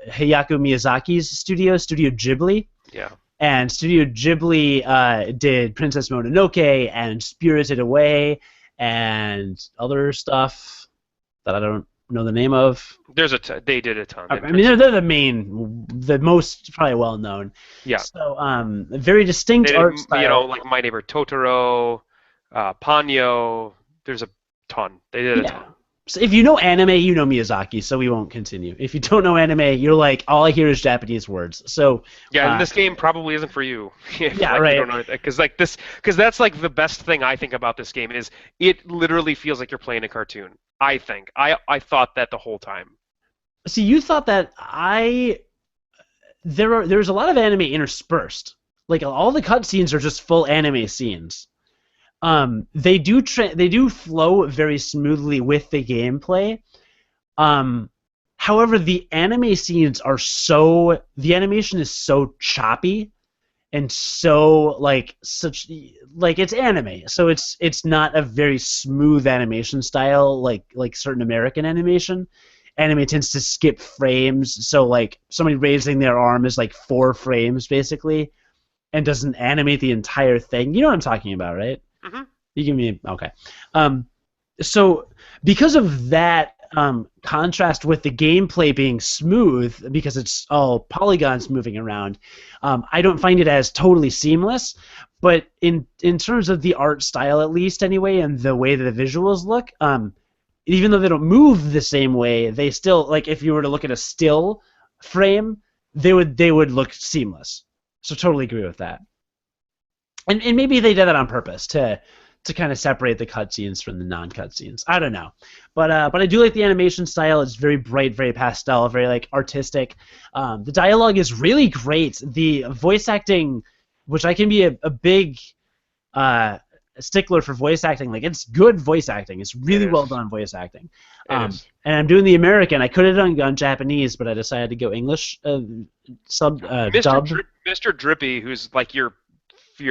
Hayao Miyazaki's Studio Ghibli. Yeah. And Studio Ghibli did Princess Mononoke and Spirited Away and other stuff that I don't know the name of. They did a ton. I mean, they're the most probably well known. Yeah. So, very distinct art style. You know, like My Neighbor Totoro, Ponyo. There's a ton. They did a ton. So if you know anime, you know Miyazaki, so we won't continue. If you don't know anime, you're like, all I hear is Japanese words. So yeah, and this game probably isn't for you. Right. Because that's like the best thing I think about this game is it literally feels like you're playing a cartoon. I think I thought that the whole time. See, you thought that there's a lot of anime interspersed. Like all the cutscenes are just full anime scenes. They do flow very smoothly with the gameplay. However, the anime scenes the animation is so choppy and so it's anime. So it's not a very smooth animation style like certain American animation. Anime tends to skip frames, so like somebody raising their arm is like 4 frames basically and doesn't animate the entire thing. You know what I'm talking about, right? Mm-hmm. You give me okay. Um, so because of that contrast with the gameplay being smooth, because it's all polygons moving around, I don't find it as totally seamless. But in terms of the art style, at least anyway, and the way that the visuals look, even though they don't move the same way, they still like if you were to look at a still frame, they would look seamless. So totally agree with that. And maybe they did that on purpose to kind of separate the cutscenes from the non-cutscenes. I don't know, but I do like the animation style. It's very bright, very pastel, very like artistic. The dialogue is really great. The voice acting, which I can be a big stickler for voice acting. Like it's good voice acting. It's really well done voice acting. And I'm doing the American. I could have done Japanese, but I decided to go English dub. Mr. Drippy, who's like your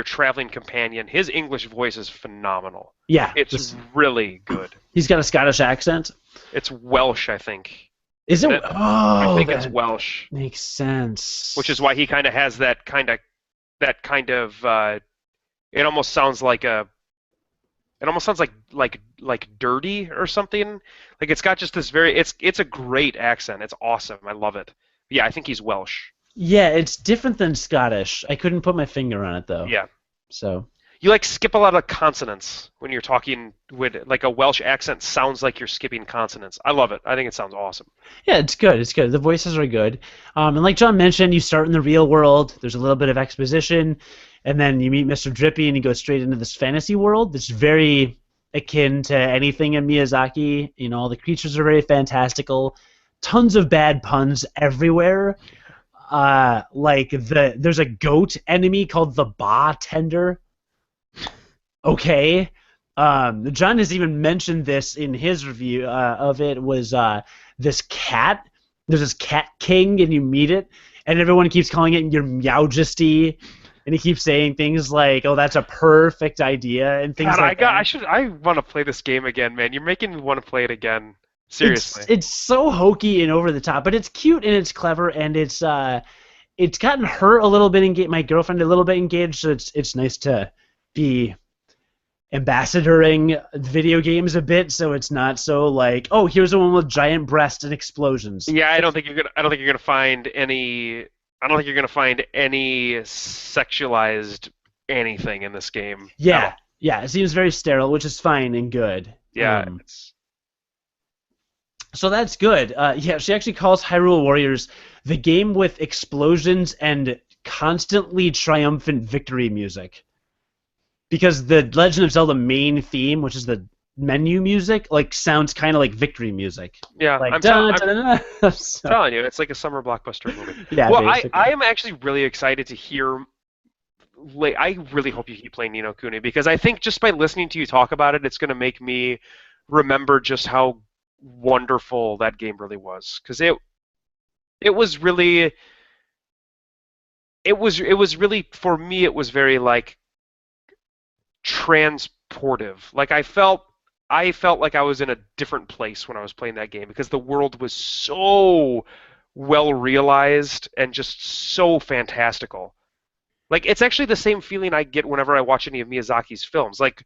traveling companion, his English voice is phenomenal. Yeah, it's really good. He's got a Scottish accent. It's Welsh, I think. Is it? Oh, I think it's Welsh. Makes sense. Which is why he kind of has that kind of. It almost sounds like like dirty or something. Like it's got just this very. It's a great accent. It's awesome. I love it. Yeah, I think he's Welsh. Yeah, it's different than Scottish. I couldn't put my finger on it though. Yeah. So. You like skip a lot of consonants when you're talking with like a Welsh accent. Sounds like you're skipping consonants. I love it. I think it sounds awesome. Yeah, it's good. It's good. The voices are good. And like John mentioned, you start in the real world. There's a little bit of exposition, and then you meet Mr. Drippy, and you go straight into this fantasy world that's very akin to anything in Miyazaki. You know, all the creatures are very fantastical. Tons of bad puns everywhere. There's a goat enemy called the bartender. Okay. John has even mentioned this in his review of it, was this cat. There's this cat king, and you meet it, and everyone keeps calling it your Meowjesty, and he keeps saying things like, "Oh, that's a perfect idea," and things like that. I want to play this game again, man. You're making me want to play it again. Seriously. It's so hokey and over the top, but it's cute and it's clever, and it's gotten her a little bit engaged, my girlfriend a little bit engaged, so it's nice to be ambassadoring video games a bit, so it's not so like, oh, here's a one with giant breasts and explosions. Yeah, I don't think you're gonna find any sexualized anything in this game. Yeah, yeah, it seems very sterile, which is fine and good. Yeah. So that's good. Yeah, she actually calls Hyrule Warriors the game with explosions and constantly triumphant victory music. Because the Legend of Zelda main theme, which is the menu music, like sounds kind of like victory music. Yeah, like, I'm telling you, it's like a summer blockbuster movie. Yeah, well, basically. I am actually really excited to hear. I really hope you keep playing Ni No Kuni, because I think just by listening to you talk about it, it's going to make me remember just how wonderful that game really was. Because it was really for me, it was very like transportive. Like I felt like I was in a different place when I was playing that game, because the world was so well realized and just so fantastical. Like it's actually the same feeling I get whenever I watch any of Miyazaki's films. Like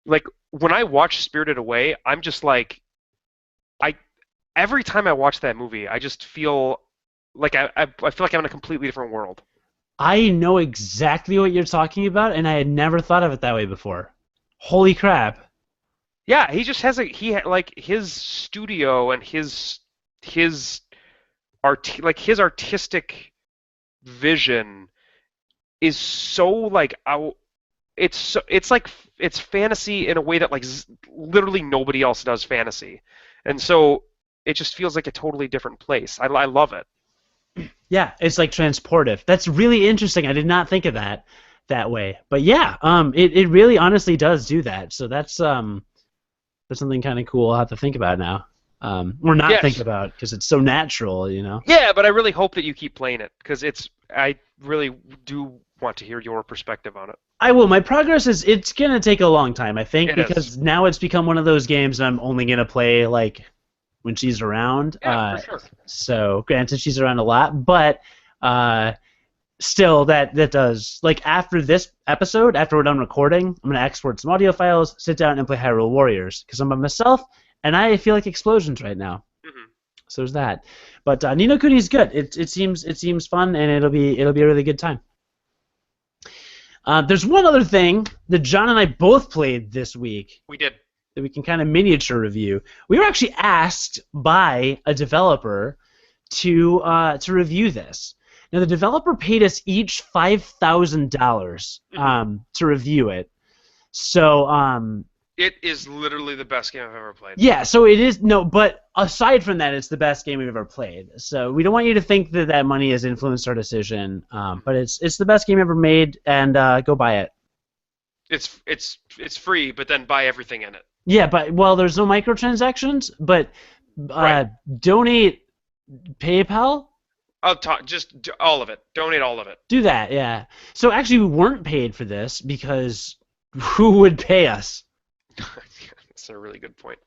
when I watch Spirited Away, I'm just like, every time I watch that movie, I just feel like I feel like I'm in a completely different world. I know exactly what you're talking about, and I had never thought of it that way before. Holy crap! Yeah, he just has his studio and his artistic vision is so like it's fantasy in a way that like literally nobody else does fantasy, and so it just feels like a totally different place. I love it. Yeah, it's like transportive. That's really interesting. I did not think of that way. But yeah, it really honestly does do that. So that's something kind of cool I'll have to think about now. Or not think about, because it's so natural, you know. Yeah, but I really hope that you keep playing it, because I really do want to hear your perspective on it. I will. My progress it's gonna take a long time, I think, because is. now it's become one of those games that I'm only gonna play like when she's around. Yeah, for sure. So granted, she's around a lot, but still, that does. Like, after this episode, after we're done recording, I'm going to export some audio files, sit down, and play Hyrule Warriors, because I'm by myself, and I feel like explosions right now. Hmm. So there's that. But Ni No Kuni is good. It seems fun, and it'll be a really good time. There's one other thing that John and I both played this week We did. that we can kind of miniature review. We were actually asked by a developer to review this. Now, the developer paid us each $5,000 to review it. So It is literally the best game I've ever played. yeah, so it is. No, but aside from that, it's the best game we've ever played. So we don't want you to think that that money has influenced our decision. But it's the best game ever made, and go buy it. It's free, but then buy everything in it. Yeah, but well, there's no microtransactions, but Right. donate PayPal. I'll talk just all of it. Donate all of it. Do that, yeah. So actually, we weren't paid for this because who would pay us? That's a really good point.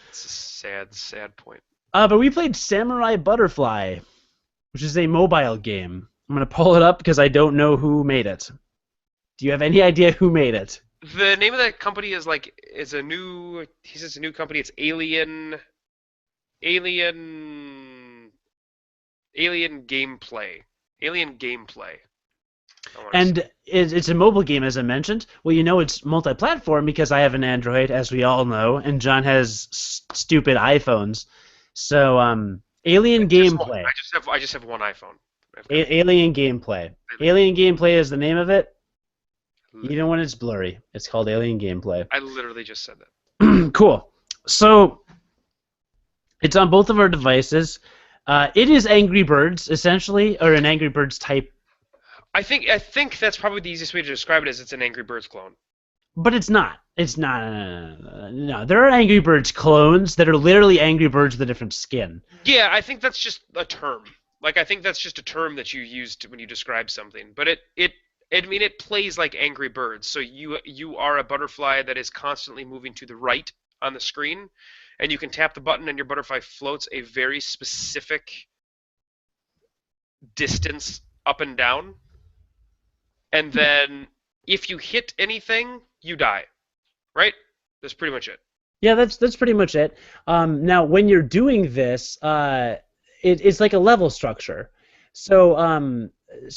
It's a sad, sad point. But we played Samurai Butterfly, which is a mobile game. I'm gonna pull it up because I don't know who made it. Do you have any idea who made it? The name of that company is like it's a new. He says a new company. It's Alien Gameplay. Alien Gameplay. And it's a mobile game, as I mentioned. Well, you know it's multi-platform because I have an Android, as we all know, and John has stupid iPhones. So, Alien Gameplay. I just have one iPhone. Alien Gameplay. Alien Gameplay is the name of it. Even when it's blurry, it's called Alien Gameplay. I literally just said that. Cool. So, it's on both of our devices. It is Angry Birds, essentially, or an Angry Birds type. I think that's probably the easiest way to describe it is it's an Angry Birds clone. But it's not. It's not. No. There are Angry Birds clones that are literally Angry Birds with a different skin. Yeah, I think that's just a term. Like I think that's just a term that you use when you describe something. But it plays like Angry Birds. So you are a butterfly that is constantly moving to the right on the screen, and you can tap the button and your butterfly floats a very specific distance up and down. And then if you hit anything, you die. Right? That's pretty much it. Yeah, that's pretty much it. Now, when you're doing this, it's like a level structure. So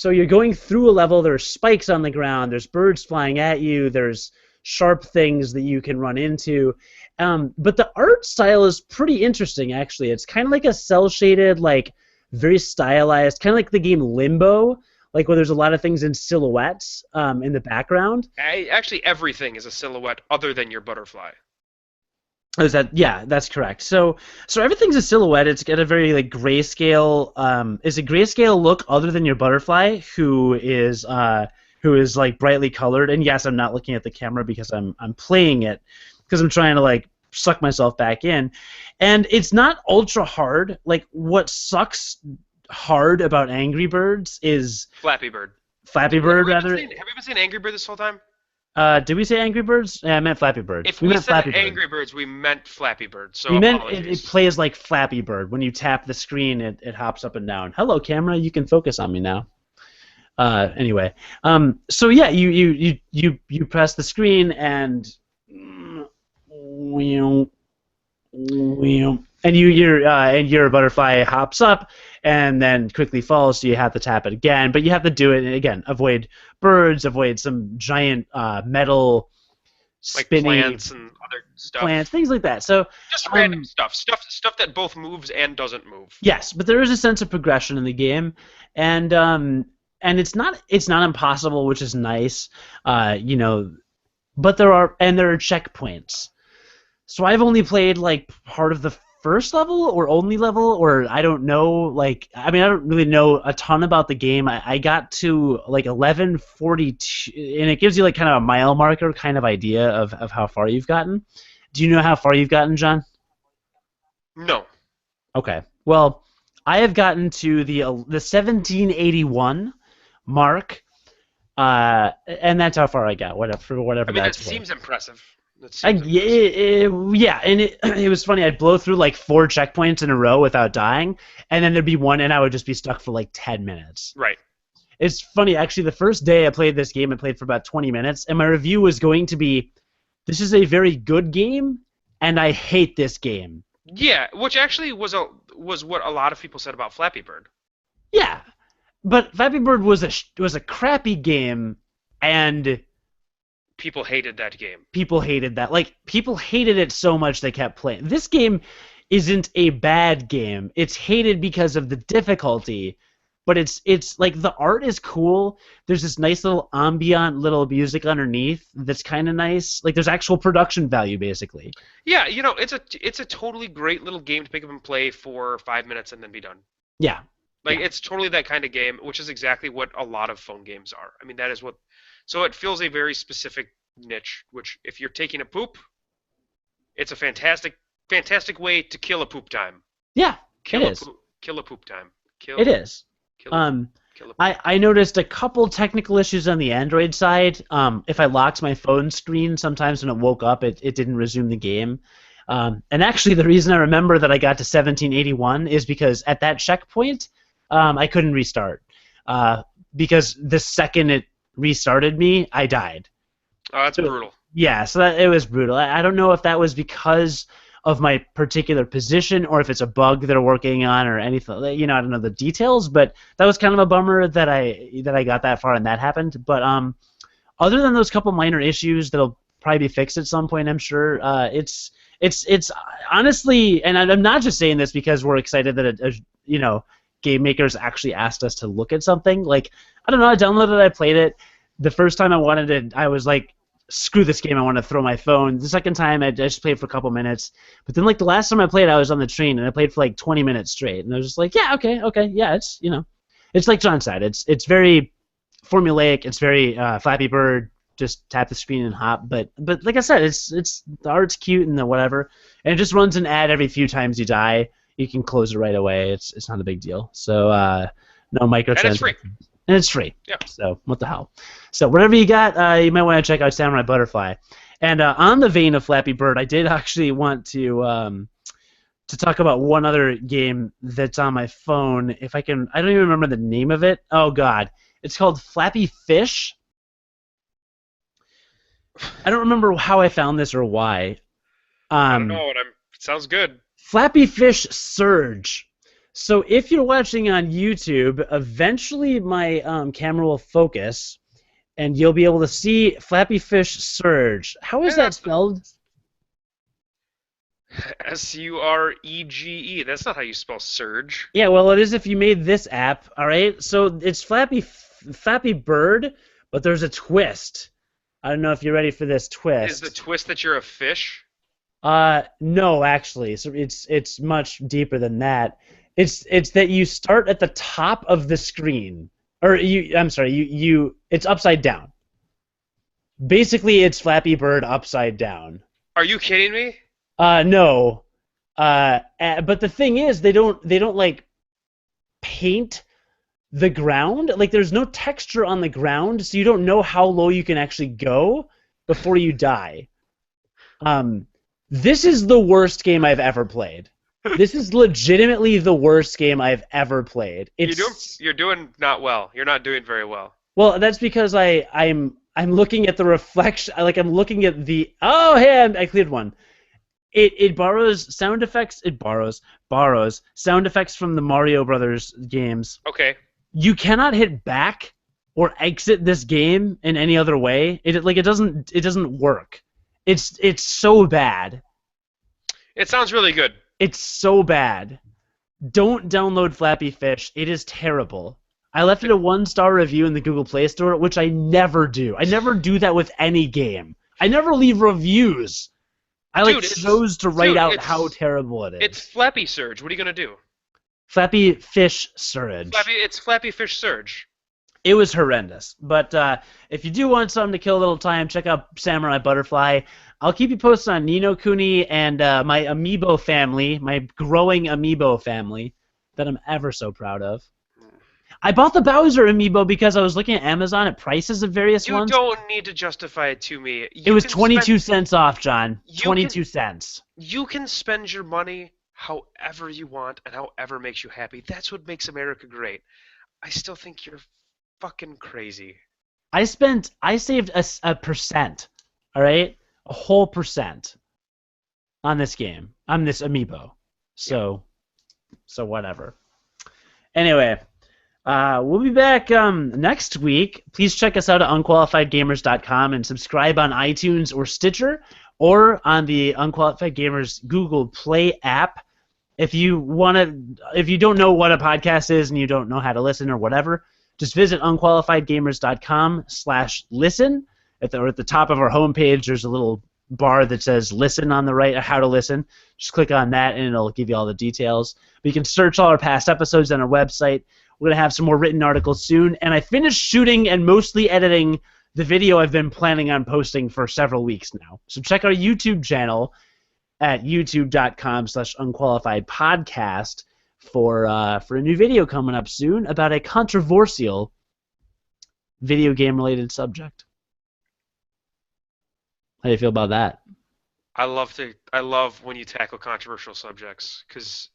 you're going through a level. There's spikes on the ground. There's birds flying at you. There's sharp things that you can run into. But the art style is pretty interesting, actually. It's kind of like a cel-shaded, like very stylized, kind of like the game Limbo. Like where there's a lot of things in silhouettes in the background. Actually, everything is a silhouette other than your butterfly. Is that? Yeah, that's correct. So everything's a silhouette. It's got a very like grayscale. Is a grayscale look other than your butterfly, who is like brightly colored. And yes, I'm not looking at the camera because I'm playing it because I'm trying to like suck myself back in. And it's not ultra hard. Like what sucks hard about Angry Birds is Flappy Bird. Flappy Bird, rather. Have you been saying Angry Bird this whole time? Did we say Angry Birds? Yeah, I meant Flappy Bird. If we meant said Flappy Angry Birds, we meant Flappy Bird. So we meant it plays like Flappy Bird. When you tap the screen, it hops up and down. Hello, camera. You can focus on me now. Anyway, so yeah, you press the screen and your butterfly hops up and then quickly falls, so you have to tap it again. But you have to do it, and again, avoid birds, avoid some giant metal spinning like plants and other stuff. Plants, things like that. So just random stuff that both moves and doesn't move. Yes, but there is a sense of progression in the game, and it's not impossible, which is nice, But there are checkpoints. So I've only played like part of the first level or only level, or I don't know. Like, I mean, I don't really know a ton about the game. I got to like 11:42, and it gives you like kind of a mile marker kind of idea of how far you've gotten. Do you know how far you've gotten, John? No. Okay. Well, I have gotten to the 1781 mark, and that's how far I got. Whatever. I mean, that's that seems impressive. Yeah, and it was funny. I'd blow through like 4 checkpoints in a row without dying, and then there'd be one, and I would just be stuck for like 10 minutes. Right. It's funny, actually, the first day I played this game, I played for about 20 minutes, and my review was going to be, this is a very good game, and I hate this game. Yeah, which actually was what a lot of people said about Flappy Bird. Yeah, but Flappy Bird was a crappy game, and People hated that game. people hated that. Like, people hated it so much they kept playing. This game isn't a bad game. It's hated because of the difficulty, but it's like the art is cool. There's this nice little ambient little music underneath that's kind of nice. Like there's actual production value basically. Yeah, it's a totally great little game to pick up and play for 5 minutes and then be done. Yeah. Like Yeah. it's totally that kind of game, which is exactly what a lot of phone games are. I mean, that is what. So it fills a very specific niche. Which, if you're taking a poop, it's a fantastic way to kill a poop time. Yeah, it is. Kill a poop time. It is. Kill, Um kill a poop. I noticed a couple technical issues on the Android side. If I locked my phone screen, sometimes when it woke up, it didn't resume the game. And actually, the reason I remember that I got to 1781 is because at that checkpoint, I couldn't restart. Because the second it restarted me, I died. Oh, that's brutal. Yeah, so it was brutal. I don't know if that was because of my particular position or if it's a bug they're working on or anything. You know, I don't know the details, but that was kind of a bummer that I got that far and that happened. But other than those couple minor issues that'll probably be fixed at some point, I'm sure. It's honestly, and I'm not just saying this because we're excited that game makers actually asked us to look at something. Like, I don't know, I downloaded it, I played it. The first time I wanted it, I was like, screw this game, I want to throw my phone. The second time, I just played for a couple minutes. But then, like, the last time I played, I was on the train, and I played for, like, 20 minutes straight. And I was just like, yeah, okay, yeah, it's like John said. It's very formulaic. It's very Flappy Bird, just tap the screen and hop. But like I said, it's the art's cute and the whatever. And it just runs an ad every few times you die. You can close it right away. It's not a big deal. So, no microtransactions. And it's free. And it's free. Yeah. So what the hell? So whatever you got, you might want to check out Samurai Butterfly. And on the vein of Flappy Bird, I did actually want to talk about one other game that's on my phone. If I can, I don't even remember the name of it. Oh God, it's called Flappy Fish. I don't remember how I found this or why. I don't know. It sounds good. Flappy Fish Surge. So if you're watching on YouTube, eventually my camera will focus, and you'll be able to see Flappy Fish Surge. How is that spelled? Surege. That's not how you spell surge. Yeah, well, it is if you made this app. All right, so it's Flappy Bird, but there's a twist. I don't know if you're ready for this twist. Is the twist that you're a fish? No, actually. So it's much deeper than that. It's that you start at the top of the screen, or I'm sorry, it's upside down. Basically, it's Flappy Bird upside down. Are you kidding me? No. But the thing is, they don't like paint the ground. Like, there's no texture on the ground, so you don't know how low you can actually go before you die. This is the worst game I've ever played. This is legitimately the worst game I've ever played. You're doing not well. You're not doing very well. Well, that's because I'm looking at the reflection. Like, I'm looking at the. Oh, hey, I cleared one. It borrows sound effects. It borrows sound effects from the Mario Brothers games. Okay. You cannot hit back or exit this game in any other way. It doesn't work. It's so bad. It sounds really good. It's so bad. Don't download Flappy Fish. It is terrible. I left it a 1-star review in the Google Play Store, which I never do. I never do that with any game. I never leave reviews. I chose to write out how terrible it is. It's Flappy Surge. What are you gonna do? Flappy Fish Surge. It's Flappy Fish Surge. It was horrendous. But if you do want something to kill a little time, check out Samurai Butterfly. I'll keep you posted on Ni No Kuni and my Amiibo family, my growing Amiibo family that I'm ever so proud of. I bought the Bowser Amiibo because I was looking at Amazon at prices of various ones. You don't need to justify it to me. It was 22 cents off, John. 22 cents. You can spend your money however you want and however makes you happy. That's what makes America great. I still think you're fucking crazy. I saved a percent, all right, a whole percent on this game, on this amiibo. So whatever. Anyway, we'll be back next week. Please check us out at unqualifiedgamers.com and subscribe on iTunes or Stitcher or on the Unqualified Gamers Google Play app. If you don't know what a podcast is and you don't know how to listen or whatever, just visit unqualifiedgamers.com/listen. At the top of our homepage, there's a little bar that says listen on the right, how to listen. Just click on that and it'll give you all the details. But you can search all our past episodes on our website. We're going to have some more written articles soon. And I finished shooting and mostly editing the video I've been planning on posting for several weeks now. So check our YouTube channel at youtube.com/unqualifiedpodcast for a new video coming up soon about a controversial video game related subject. How do you feel about that? I love when you tackle controversial subjects because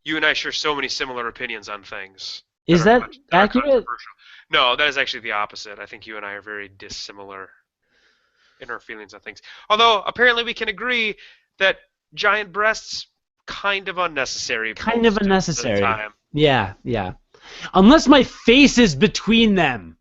you and I share so many similar opinions on things. Is that accurate? Controversial. No, that is actually the opposite. I think you and I are very dissimilar in our feelings on things. Although apparently we can agree that giant breasts kind of unnecessary. Kind of unnecessary. Time. Yeah. Unless my face is between them.